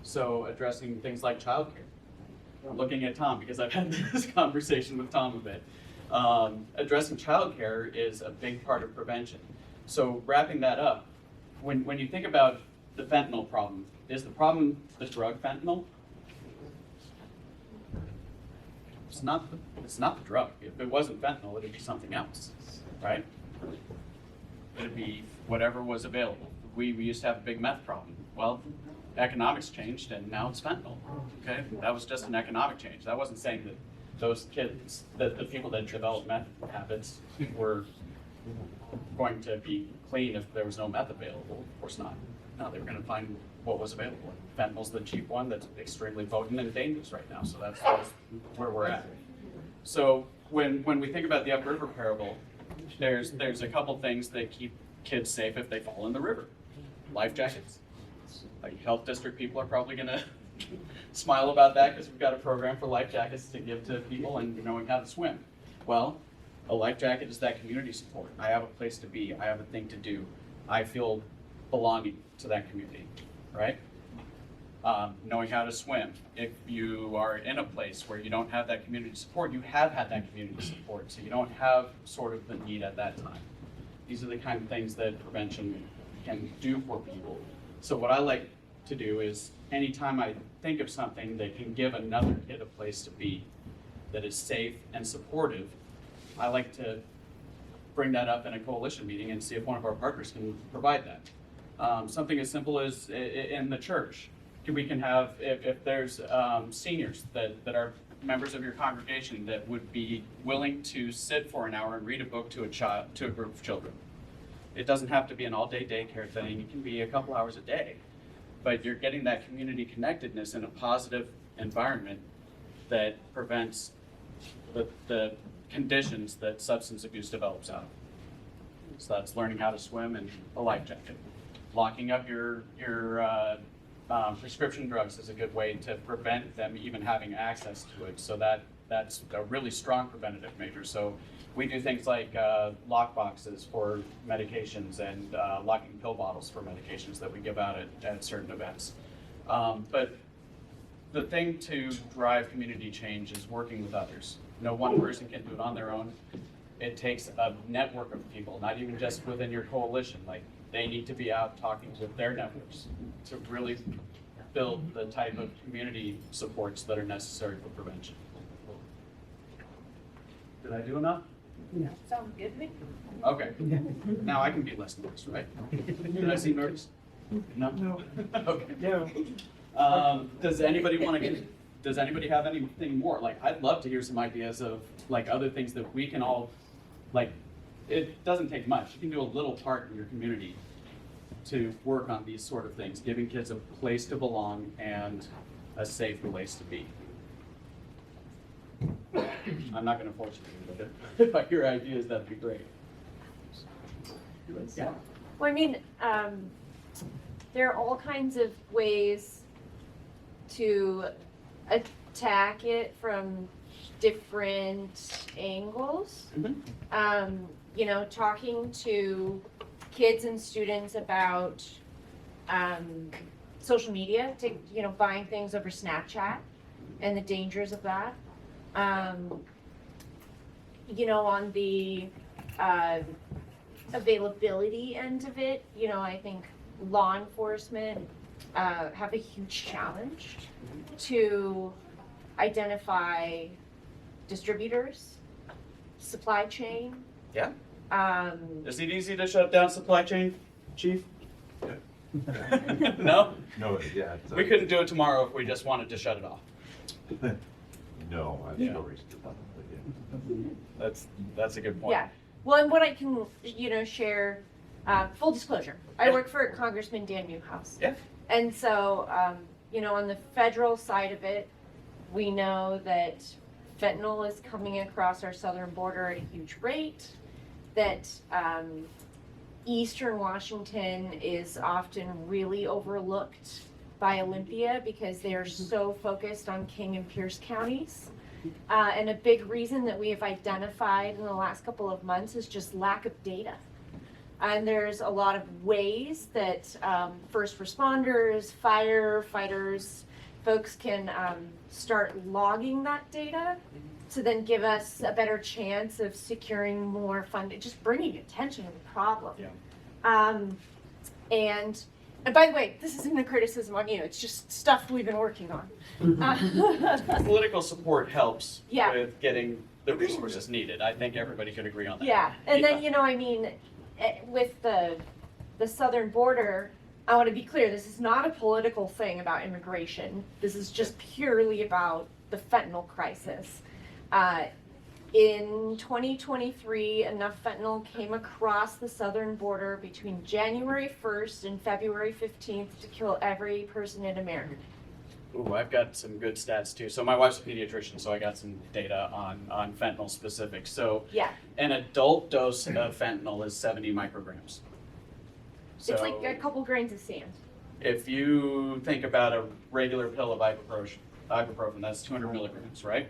So addressing things like childcare. I'm looking at Tom because I've had this conversation with Tom a bit. Addressing childcare is a big part of prevention. So wrapping that up, when you think about the fentanyl problem, is the problem the drug fentanyl? It's not the drug. If it wasn't fentanyl, it'd be something else, right? It'd be whatever was available. We used to have a big meth problem. Well, economics changed and now it's fentanyl, okay? That was just an economic change. That wasn't saying that those kids, that the people that developed meth habits were going to be clean if there was no meth available. Of course not. No, they were gonna find what was available. Fentanyl's the cheap one that's extremely potent and dangerous right now, so that's where we're at. So when we think about the upriver parable, there's a couple things that keep kids safe if they fall in the river. Life jackets. Like health district people are probably gonna smile about that because we've got a program for life jackets to give to people and knowing how to swim. Well, a life jacket is that community support. I have a place to be, I have a thing to do. I feel belonging to that community, right? Knowing how to swim. If you are in a place where you don't have that community support, you have had that community support, so you don't have sort of the need at that time. These are the kind of things that prevention can do for people. So what I like to do is anytime I think of something that can give another kid a place to be, that is safe and supportive, I like to bring that up in a coalition meeting and see if one of our partners can provide that. Something as simple as in the church, we can have, if there's seniors that are members of your congregation that would be willing to sit for an hour and read a book to a group of children. It doesn't have to be an all-day daycare thing. It can be a couple hours a day, but you're getting that community connectedness in a positive environment that prevents the conditions that substance abuse develops out of. So that's learning how to swim and a life jacket. Locking up your prescription drugs is a good way to prevent them even having access to it. So that's a really strong preventative measure. So we do things like lock boxes for medications and locking pill bottles for medications that we give out at certain events. But the thing to drive community change is working with others. No one person can do it on their own. It takes a network of people, not even just within your coalition. Like, they need to be out talking with their networks to really build the type of community supports that are necessary for prevention. Did I do enough? Sounds good to me. Okay. Now I can be less nervous, right? Did I seem nervous? No? No. Okay. No. Does anybody have anything more? Like, I'd love to hear some ideas of like other things that we can all, like, it doesn't take much. You can do a little part in your community to work on these sort of things, giving kids a place to belong and a safe place to be. I'm not gonna force you to, but if I hear ideas, that'd be great. Yeah. Well, I mean, there are all kinds of ways to attack it from different angles. Mhm. You know, talking to kids and students about social media, buying things over Snapchat and the dangers of that. On the availability end of it, I think law enforcement have a huge challenge to identify distributors, supply chain. Yeah. Is it easy to shut down supply chain, Chief? No? No, yeah. We couldn't do it tomorrow if we just wanted to shut it off. No, I have Yeah. stories to tell, but yeah. That's a good point. Yeah. Well, and what I can, share, full disclosure, I Yeah. work for Congressman Dan Newhouse. Yeah. And so, on the federal side of it, we know that fentanyl is coming across our southern border at a huge rate, that Eastern Washington is often really overlooked by Olympia because they are so focused on King and Pierce counties. And a big reason that we have identified in the last couple of months is just lack of data. And there's a lot of ways that first responders, firefighters, folks can start logging that data to then give us a better chance of securing more funding, just bringing attention to the problem. Yeah. And by the way, this isn't a criticism on you, it's just stuff we've been working on. Political support helps Yeah. with getting the resources needed. I think everybody could agree on that. Yeah, and then, with the southern border, I want to be clear, this is not a political thing about immigration. This is just purely about the fentanyl crisis. In 2023, enough fentanyl came across the southern border between January 1st and February 15th to kill every person in America. Ooh, I've got some good stats too. So my wife's a pediatrician, so I got some data on fentanyl specific. So Yeah, an adult dose of fentanyl is 70 micrograms. So it's like a couple grains of sand. if you think about a regular pill of ibuprofen, that's 200 milligrams, right?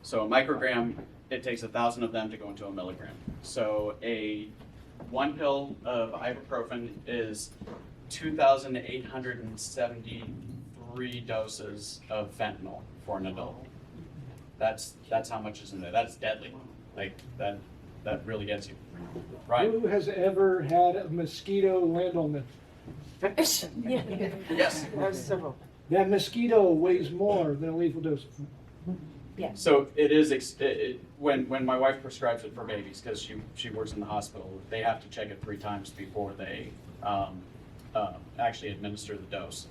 So a microgram, it takes 1,000 of them to go into a milligram. So one pill of ibuprofen is 2,873 doses of fentanyl for an adult. That's how much is in there. That's deadly. Like that really gets you. Right? Who has ever had a mosquito land on them? Yeah. Yes. That mosquito weighs more than a lethal dose. So it is when my wife prescribes it for babies, because she works in the hospital, they have to check it 3 times before they actually administer the dose.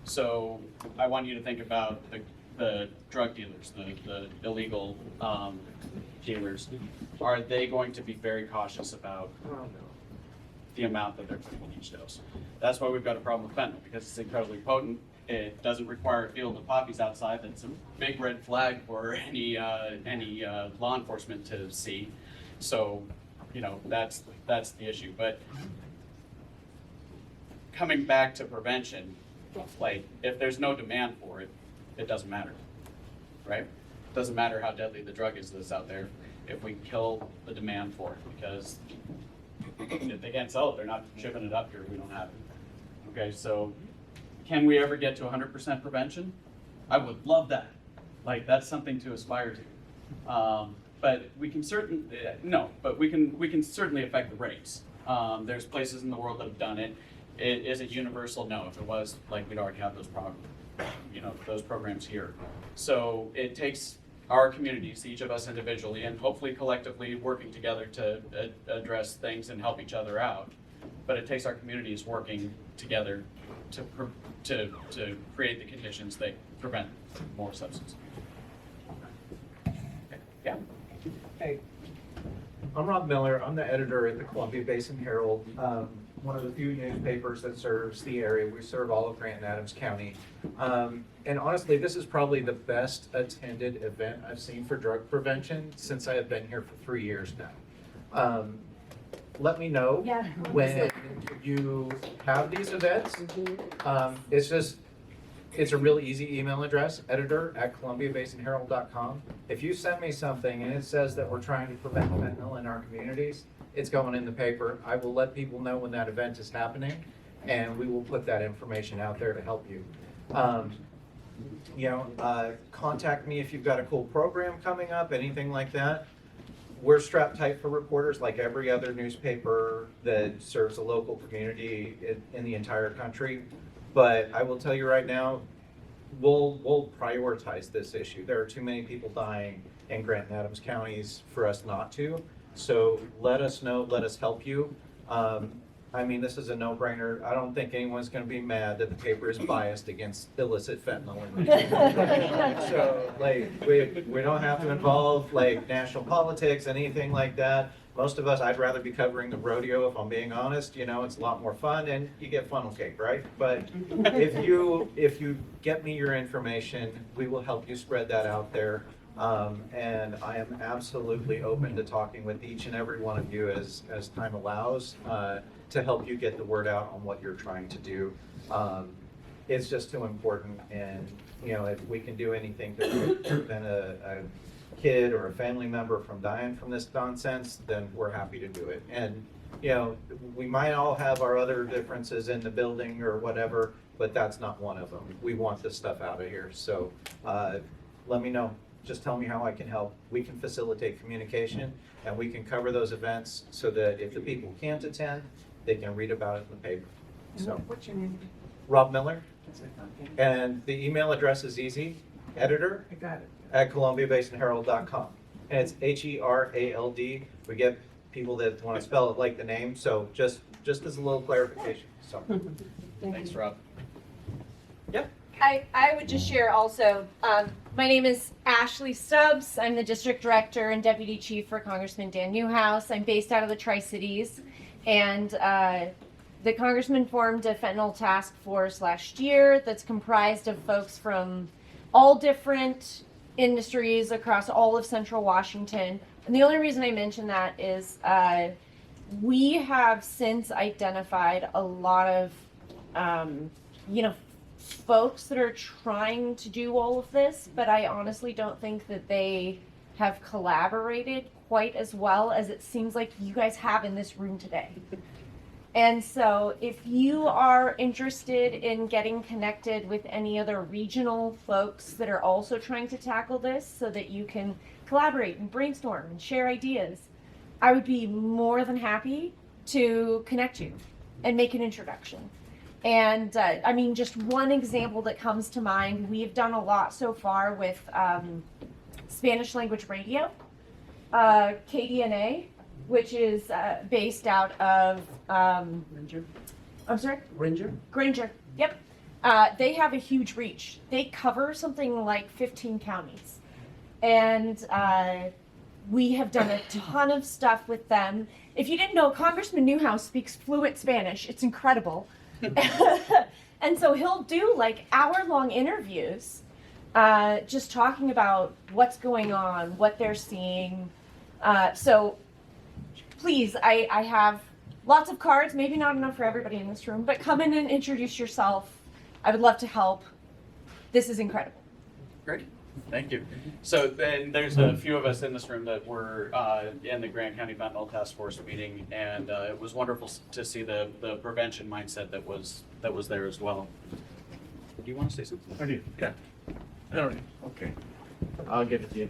So I want you to think about the drug dealers, the illegal dealers. Are they going to be very cautious about the amount that they're putting in each dose? That's why we've got a problem with fentanyl, because it's incredibly potent. It doesn't require a field of poppies outside. That's a big red flag for any law enforcement to see. So, that's the issue. But coming back to prevention, like if there's no demand for it, it doesn't matter, right? It doesn't matter how deadly the drug is that's out there if we kill the demand for it, because if they can't sell it, they're not shipping it up here. We don't have it. Okay, so. Can we ever get to 100% prevention? I would love that. Like that's something to aspire to. But we can certainly we can certainly affect the rates. There's places in the world that have done it. Is it universal? No. If it was, like we'd already have those programs here. So it takes our communities, each of us individually, and hopefully collectively working together to address things and help each other out. But it takes our communities working together to create the conditions that prevent more substance. Yeah. Hey, I'm Rob Miller. I'm the editor at the Columbia Basin Herald, one of the few newspapers that serves the area. We serve all of Grant and Adams County. And honestly, this is probably the best attended event I've seen for drug prevention since I have been here for 3 years now. Let me know when you have these events. It's a really easy email address, editor@columbiabasinherald.com. If you send me something and it says that we're trying to prevent fentanyl in our communities, it's going in the paper. I will let people know when that event is happening, and we will put that information out there to help you. Contact me if you've got a cool program coming up, anything like that. We're strapped tight for reporters like every other newspaper that serves a local community in the entire country. But I will tell you right now, we'll prioritize this issue. There are too many people dying in Grant and Adams counties for us not to. So let us know, let us help you. I mean, this is a no-brainer. I don't think anyone's gonna be mad that the paper is biased against illicit fentanyl. So, like, we don't have to involve, like, national politics, anything like that. Most of us, I'd rather be covering the rodeo, if I'm being honest, you know, it's a lot more fun, and you get funnel cake, right? But if you get me your information, we will help you spread that out there. And I am absolutely open to talking with each and every one of you as time allows, to help you get the word out on what you're trying to do. It's just too important, and, you know, if we can do anything to prevent a kid or a family member from dying from this nonsense, then we're happy to do it. And, you know, we might all have our other differences in the building or whatever, but that's not one of them. We want this stuff out of here, so, let me know. Just tell me how I can help. We can facilitate communication, and we can cover those events so that if the people can't attend, they can read about it in the paper. So, What's your name? Rob Miller, and the email address is easy, editor I got it. at columbiabasinherald.com. And it's Herald. We get people that want to spell it like the name, so just as a little clarification, so. Thanks, Rob. I would just share also, my name is Ashley Stubbs. I'm the district director and deputy chief for Congressman Dan Newhouse. I'm based out of the Tri-Cities, and the congressman formed a fentanyl task force last year that's comprised of folks from all different industries across all of central Washington. And the only reason I mention that is we have since identified a lot of, folks that are trying to do all of this, but I honestly don't think that they have collaborated quite as well as it seems like you guys have in this room today. And so if you are interested in getting connected with any other regional folks that are also trying to tackle this so that you can collaborate and brainstorm and share ideas, I would be more than happy to connect you and make an introduction. And just one example that comes to mind, we've done a lot so far with Spanish language radio, KDNA, which is based out of, Granger? I'm sorry? Granger? Granger, yep. They have a huge reach. They cover something like 15 counties. And we have done a ton of stuff with them. If you didn't know, Congressman Newhouse speaks fluent Spanish. It's incredible. And so he'll do like hour-long interviews, just talking about what's going on, what they're seeing. So please, I have lots of cards, maybe not enough for everybody in this room, but come in and introduce yourself. I would love to help. This is incredible. Great, thank you. So then there's a few of us in this room that were in the Grant County Fentanyl Task Force meeting, and it was wonderful to see the prevention mindset that was there as well. Do you want to say something? I do, yeah. I don't know, okay. I'll give it to you.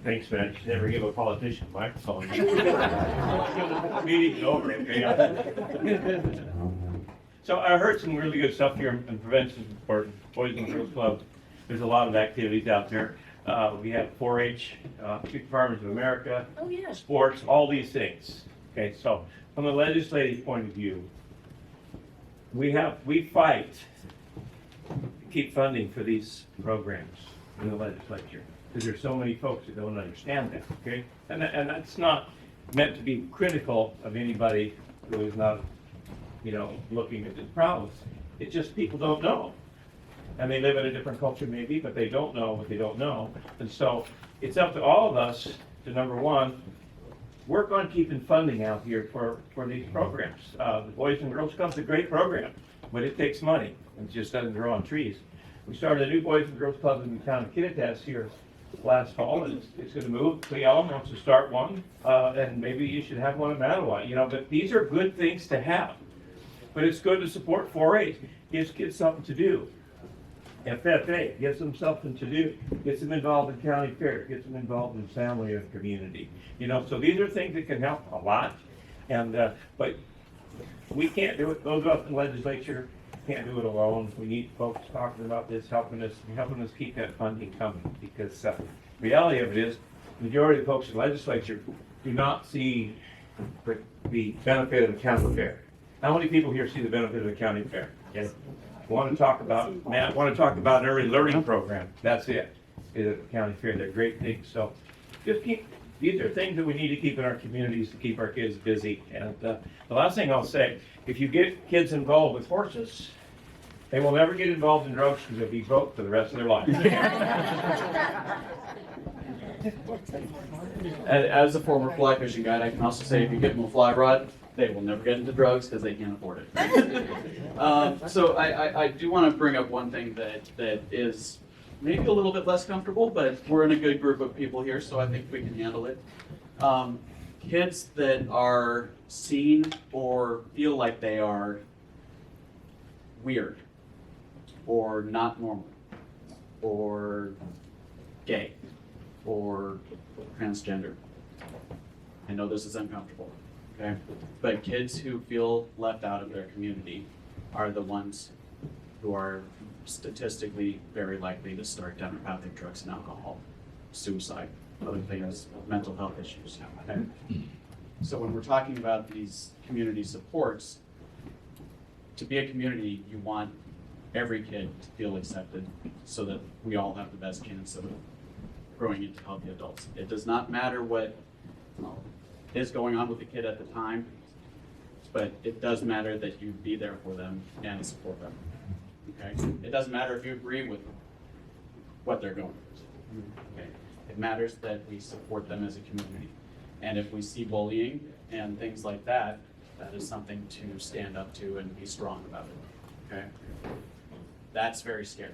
Thanks, man. You should never give a politician a microphone. Meeting's over, okay? So I heard some really good stuff here in prevention for Boys and Girls Club. There's a lot of activities out there. We have 4-H, Street Farmers of America, Oh, yeah. sports, all these things. Okay, so from a legislative point of view, we fight to keep funding for these programs in the legislature, because there's so many folks that don't understand that, okay? And that's not meant to be critical of anybody who is not, looking at the problems. It's just people don't know. And they live in a different culture maybe, but they don't know what they don't know. And so it's up to all of us to, number one, work on keeping funding out here for these programs. The Boys and Girls Club's a great program, but it takes money. It just doesn't grow on trees. We started a new Boys and Girls Club in the town of Kittitas here last fall, and it's going to move. Cle Elum wants to start one, and maybe you should have one in Mattawa. But these are good things to have. But it's good to support 4-H. Gives kids something to do. FFA gives them something to do. Gets them involved in county fair. Gets them involved in family and community. So these are things that can help a lot. And but we can't do it. Those of us in the legislature can't do it alone. We need folks talking about this, helping us keep that funding coming. Because reality of it is, the majority of the folks in the legislature do not see the benefit of the county fair. How many people here see the benefit of the county fair? Okay. Want to talk about, Matt, want to talk about an early learning program. That's it. Is at the county fair. They're great things. So just keep, these are things that we need to keep in our communities to keep our kids busy. And the last thing I'll say, if you get kids involved with horses, they will never get involved in drugs because they'll be broke for the rest of their life. As a former fly fishing guide, I can also say if you give them a fly rod, they will never get into drugs because they can't afford it. So I do want to bring up one thing that is maybe a little bit less comfortable, but we're in a good group of people here, so I think we can handle it. Kids that are seen or feel like they are weird or not normal or gay or transgender. I know this is uncomfortable, okay? But kids who feel left out of their community are the ones who are statistically very likely to start down a path of drugs and alcohol, suicide, other things, mental health issues, okay? So when we're talking about these community supports, to be a community, you want every kid to feel accepted so that we all have the best chance of growing into healthy adults. It does not matter what is going on with the kid at the time, but it does matter that you be there for them and support them. Okay? It doesn't matter if you agree with what they're going through. Okay? It matters that we support them as a community. And if we see bullying and things like that, that is something to stand up to and be strong about it. Okay? That's very scary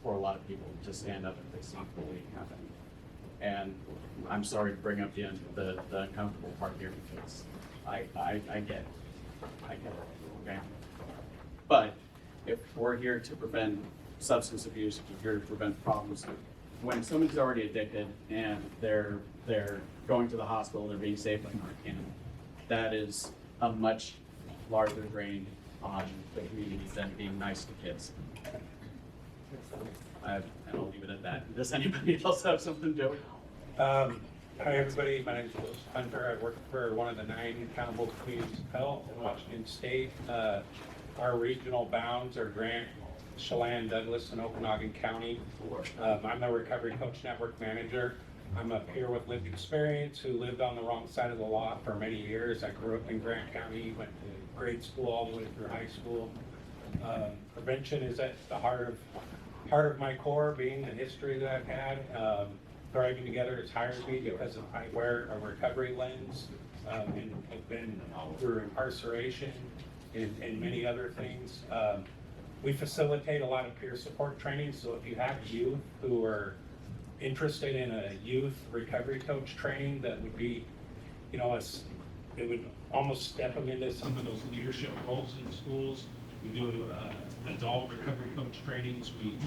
for a lot of people to stand up if they see bullying happening. And I'm sorry to bring up the uncomfortable part here because I get it. I get it. Okay? But if we're here to prevent substance abuse, if we're here to prevent problems, when somebody's already addicted and they're going to the hospital, they're being saved by Narcan, that is a much larger drain on the community than being nice to kids. And I'll leave it at that. Does anybody else have something, Joey? Hi, everybody. My name is Joseph Hunter. I work for one of the 9 accountable communities of health in Washington State. Our regional bounds are Grant, Chelan, Douglas, and Okanagan County. I'm the Recovery Coach Network Manager. I'm a peer with lived experience who lived on the wrong side of the law for many years. I grew up in Grant County, went to grade school all the way through high school. Prevention is at the heart of my core, being the history that I've had. Thriving Together has hired me because I wear a recovery lens and have been through incarceration and many other things. We facilitate a lot of peer support training, so if you have youth who are interested in a youth recovery coach training, that would be, it would almost step them into some of those leadership roles in schools. We do adult recovery coach trainings. We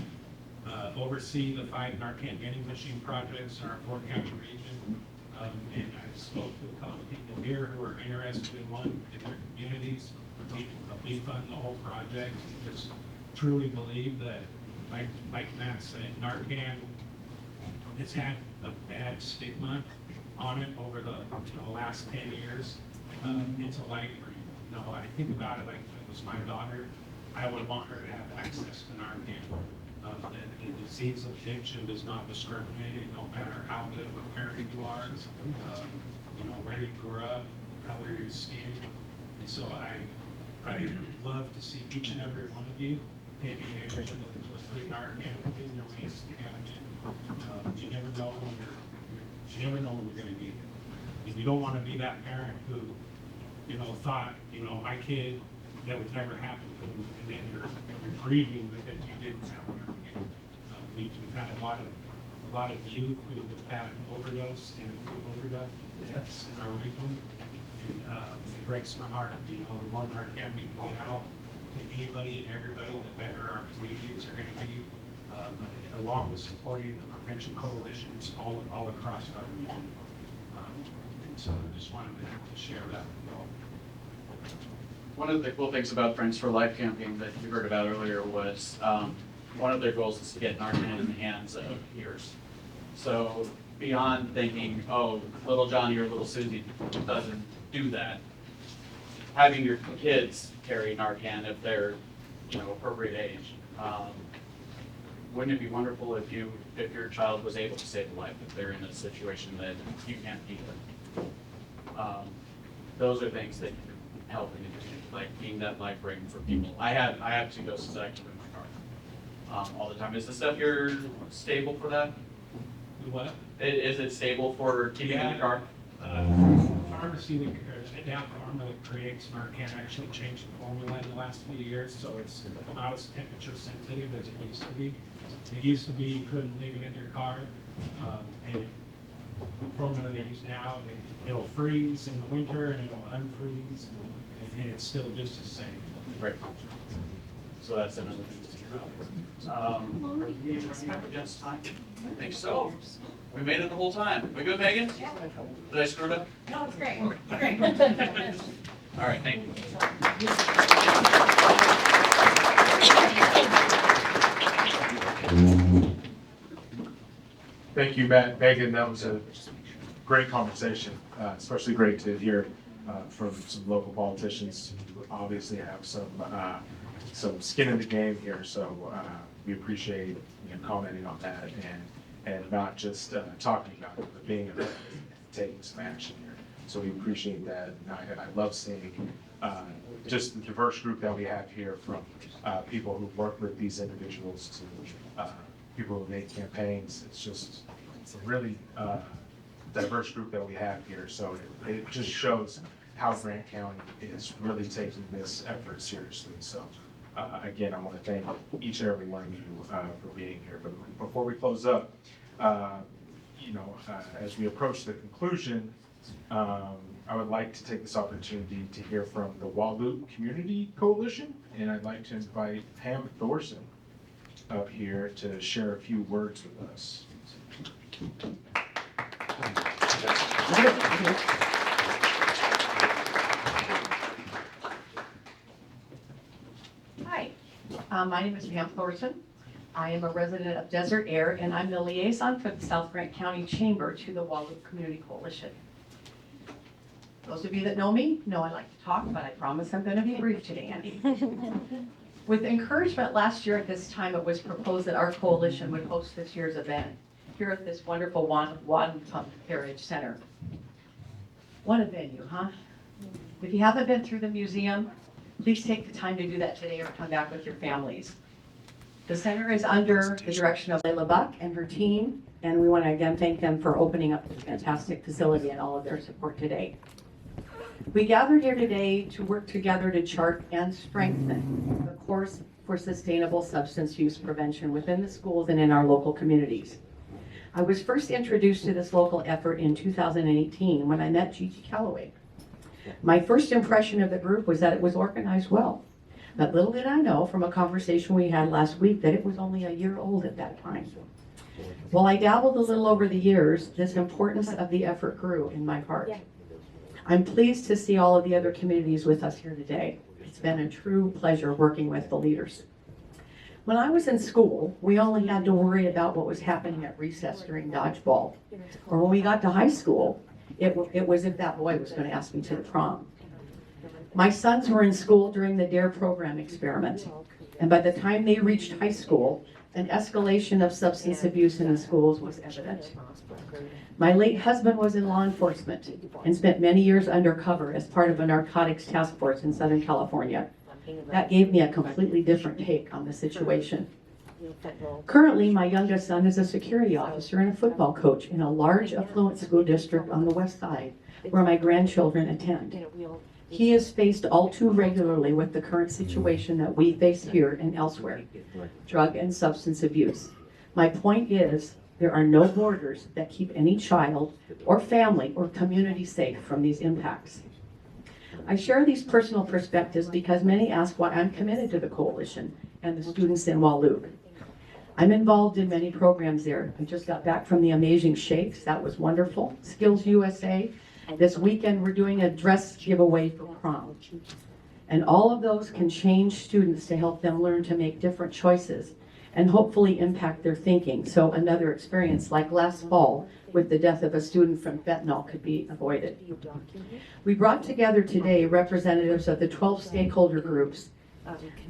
oversee the 5 Narcan vending machine projects in our 4-county region. And I spoke to a couple of people here who are interested in one in their communities. We fund the whole project. We just truly believe that, like Matt said, Narcan has had a bad stigma on it over the last 10 years. It's a light, I think about it like if it was my daughter, I would want her to have access to Narcan. The disease of addiction does not discriminate, no matter how good of a parent you are, where you grew up, color your skin. And so I love to see each and every one of you taking advantage of the Narcan in your ways to have it. You never know when you're going to need it. And you don't want to be that parent who, thought, my kid, that would never happen to them, and then you're grieving because you didn't have one. We've had a lot of youth who have had overdose and overdose deaths in our region. And it breaks my heart, the more Narcan we can get out to anybody and everybody, the better our communities are going to be. Along with supporting the prevention coalitions all across our region. And so I just wanted to share that with you all. One of the cool things about Friends for Life campaign that you heard about earlier was one of their goals is to get Narcan in the hands of peers. So beyond thinking, oh, little Johnny or little Susie doesn't do that, having your kids carry Narcan if they're, appropriate age. Wouldn't it be wonderful if your child was able to save a life if they're in a situation that you can't keep them? Those are things that can help in the community, like being that life ring for people. I have 2 doses active in my car all the time. Is the stuff here stable for that? What? Is it stable for keeping in the car? Pharmacy, the down formula creates Narcan actually changed the formula in the last few years, so it's not as temperature sensitive as it used to be. It used to be you couldn't leave it in your car, and the formula they use now, it'll freeze in the winter and it'll unfreeze, and it's still just as safe. Right. So that's another thing to hear about. Are we up against time? I think so. We made it the whole time. We good, Megan? Yeah. Did I screw it up? No, it's great. Great. All right, thank you. Thank you, Matt, Megan. That was a great conversation, especially great to hear from some local politicians who obviously have some skin in the game here. So we appreciate commenting on that and not just talking about it, but being about it, taking some action here. So we appreciate that. And I love seeing just the diverse group that we have here, from people who work with these individuals to people who make campaigns. It's a really diverse group that we have here. So it just shows how Grant County is really taking this effort seriously. So again, I want to thank each and every one of you for being here. But before we close up, as we approach the conclusion, I would like to take this opportunity to hear from the Wahluke Community Coalition, and I'd like to invite Pam Thorson up here to share a few words with us. Hi, my name is Pam Thorson. I am a resident of Desert Air, and I'm the liaison for the South Grant County Chamber to the Wahluke Community Coalition. Those of you that know me know I like to talk, but I promise I'm going to be brief today, Andy. With encouragement last year at this time, it was proposed that our coalition would host this year's event here at this wonderful One Pump Carriage Center. What a venue, huh? If you haven't been through the museum, please take the time to do that today or come back with your families. The center is under the direction of Layla Buck and her team, and we want to again thank them for opening up this fantastic facility and all of their support today. We gathered here today to work together to chart and strengthen the course for sustainable substance use prevention within the schools and in our local communities. I was first introduced to this local effort in 2018 when I met Gigi Calloway. My first impression of the group was that it was organized well. But little did I know from a conversation we had last week that it was only a year old at that time. While I dabbled a little over the years, this importance of the effort grew in my heart. I'm pleased to see all of the other communities with us here today. It's been a true pleasure working with the leaders. When I was in school, we only had to worry about what was happening at recess during dodgeball. Or when we got to high school, it was if that boy was going to ask me to the prom. My sons were in school during the DARE program experiment, and by the time they reached high school, an escalation of substance abuse in the schools was evident. My late husband was in law enforcement and spent many years undercover as part of a narcotics task force in Southern California. That gave me a completely different take on the situation. Currently, my youngest son is a security officer and a football coach in a large affluent school district on the west side where my grandchildren attend. He is faced all too regularly with the current situation that we face here and elsewhere, drug and substance abuse. My point is, there are no borders that keep any child or family or community safe from these impacts. I share these personal perspectives because many ask why I'm committed to the coalition and the students in Wahluke. I'm involved in many programs there. I just got back from the Amazing Shakes. That was wonderful. Skills USA. This weekend, we're doing a dress giveaway for prom. And all of those can change students to help them learn to make different choices and hopefully impact their thinking so another experience like last fall with the death of a student from fentanyl could be avoided. We brought together today representatives of the 12 stakeholder groups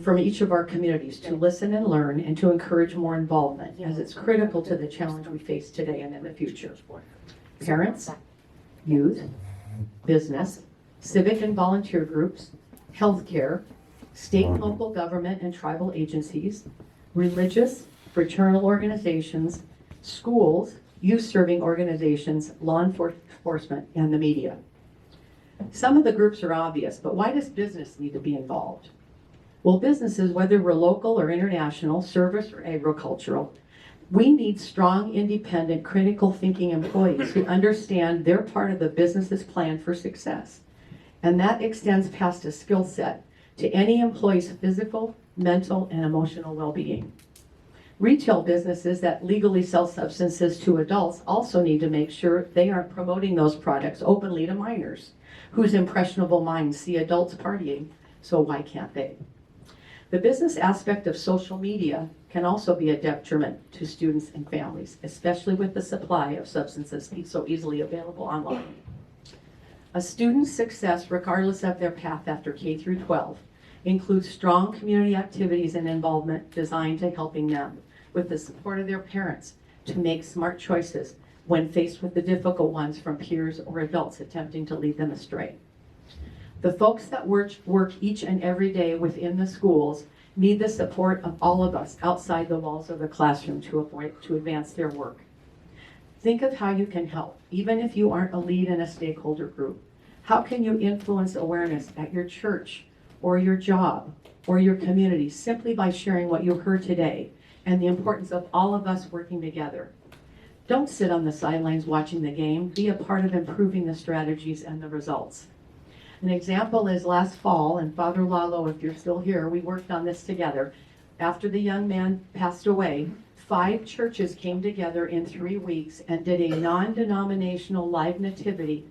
from each of our communities to listen and learn and to encourage more involvement, as it's critical to the challenge we face today and in the future. Parents, youth, business, civic and volunteer groups, healthcare, state and local government and tribal agencies, religious, fraternal organizations, schools, youth-serving organizations, law enforcement, and the media. Some of the groups are obvious, but why does business need to be involved? Well, businesses, whether we're local or international, service or agricultural, we need strong, independent, critical thinking employees who understand they're part of the business's plan for success. And that extends past a skill set to any employee's physical, mental, and emotional well-being. Retail businesses that legally sell substances to adults also need to make sure they aren't promoting those products openly to minors, whose impressionable minds see adults partying, so why can't they? The business aspect of social media can also be a detriment to students and families, especially with the supply of substances so easily available online. A student's success, regardless of their path after K through 12, includes strong community activities and involvement designed to helping them, with the support of their parents, to make smart choices when faced with the difficult ones from peers or adults attempting to lead them astray. The folks that work each and every day within the schools need the support of all of us outside the walls of the classroom to advance their work. Think of how you can help, even if you aren't a lead in a stakeholder group. How can you influence awareness at your church or your job or your community simply by sharing what you heard today and the importance of all of us working together? Don't sit on the sidelines watching the game. Be a part of improving the strategies and the results. An example is last fall, and Father Lalo, if you're still here, we worked on this together. After the young man passed away, 5 churches came together in 3 weeks and did a non-denominational live nativity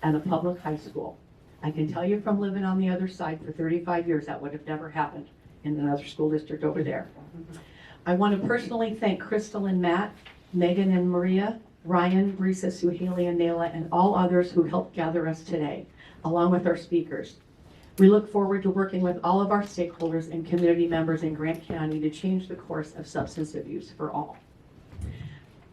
at a public high school. I can tell you from living on the other side for 35 years, that would have never happened in another school district over there. I want to personally thank Crystal and Matt, Megan and Maria, Ryan, Brisa, Suhaili, and Nayla, and all others who helped gather us today, along with our speakers. We look forward to working with all of our stakeholders and community members in Grant County to change the course of substance abuse for all.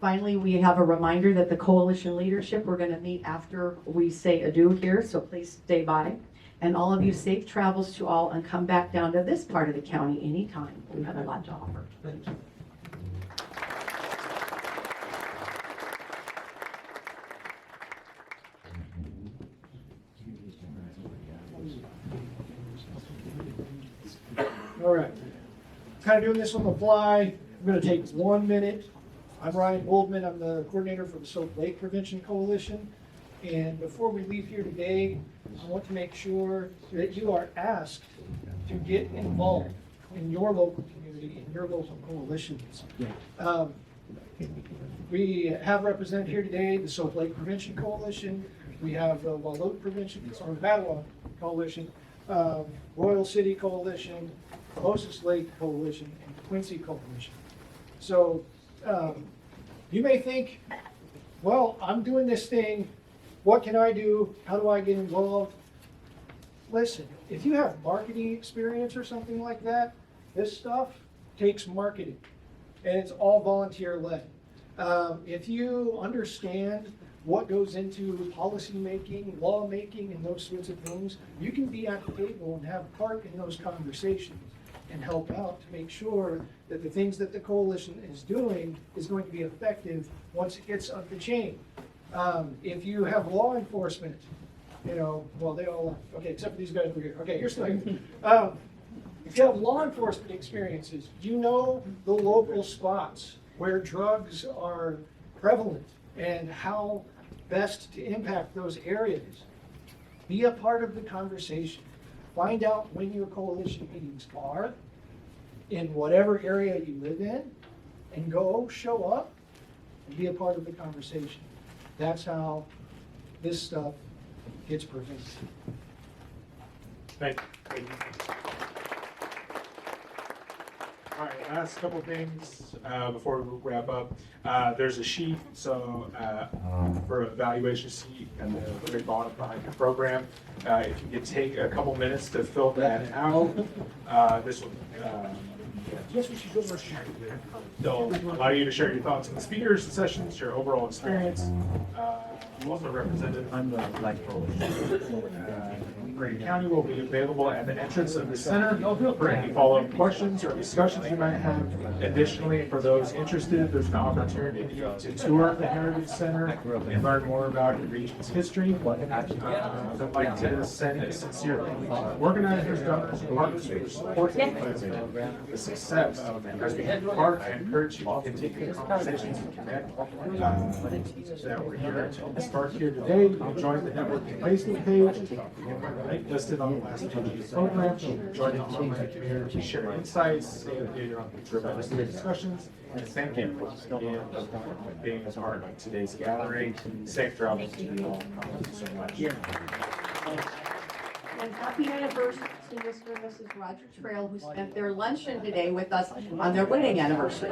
Finally, we have a reminder that the coalition leadership, we're going to meet after we say adieu here, so please stay by. And all of you, safe travels to all, and come back down to this part of the county anytime. We have a lot to offer. Thank you. All right. Kind of doing this on the fly. I'm going to take 1 minute. I'm Ryan Goldman. I'm the coordinator for the Soap Lake Prevention Coalition. And before we leave here today, I want to make sure that you are asked to get involved in your local community, in your local coalitions. We have represented here today the Soap Lake Prevention Coalition. We have the Wallote Prevention, or Mattawa Coalition, Royal City Coalition, Moses Lake Coalition, and Quincy Coalition. So you may think, well, I'm doing this thing. What can I do? How do I get involved? Listen, if you have marketing experience or something like that, this stuff takes marketing, and it's all volunteer-led. If you understand what goes into policy making, law making, and those sorts of things, you can be at the table and have part in those conversations and help out to make sure that the things that the coalition is doing is going to be effective once it gets up the chain. If you have law enforcement, well, they all, okay, except for these guys over here. Okay, you're still here. If you have law enforcement experiences, you know the local spots where drugs are prevalent and how best to impact those areas. Be a part of the conversation. Find out when your coalition meetings are in whatever area you live in, and go show up and be a part of the conversation. That's how this stuff gets prevented. Thank you. All right, last couple things before we wrap up. There's a sheet, so for evaluation sheet and the very bottom behind the program. If you could take a couple minutes to fill that out, this will Yes, we should go more share. they'll allow you to share your thoughts on the speakers, sessions, your overall experience. Also represented. I'm the Black Green County will be available at the entrance of the center for any follow-up questions or discussions you might have. Additionally, for those interested, there's an opportunity to tour the Heritage Center and learn more about your region's history. I'd like to send a sincere thank you to organizers, donors, and partners for supporting the success as we head apart. I encourage you to continue the conversations and connect that we're here to start here today. Join the networking Facebook page, listed on the last page of the program. Join the online community, share insights, tremendous discussions. And thank you for being a part of today's gathering. Safe travels to you all. Thank you so much. And happy anniversary to Mr. and Mrs. Roger Trail, who spent their luncheon today with us on their wedding anniversary.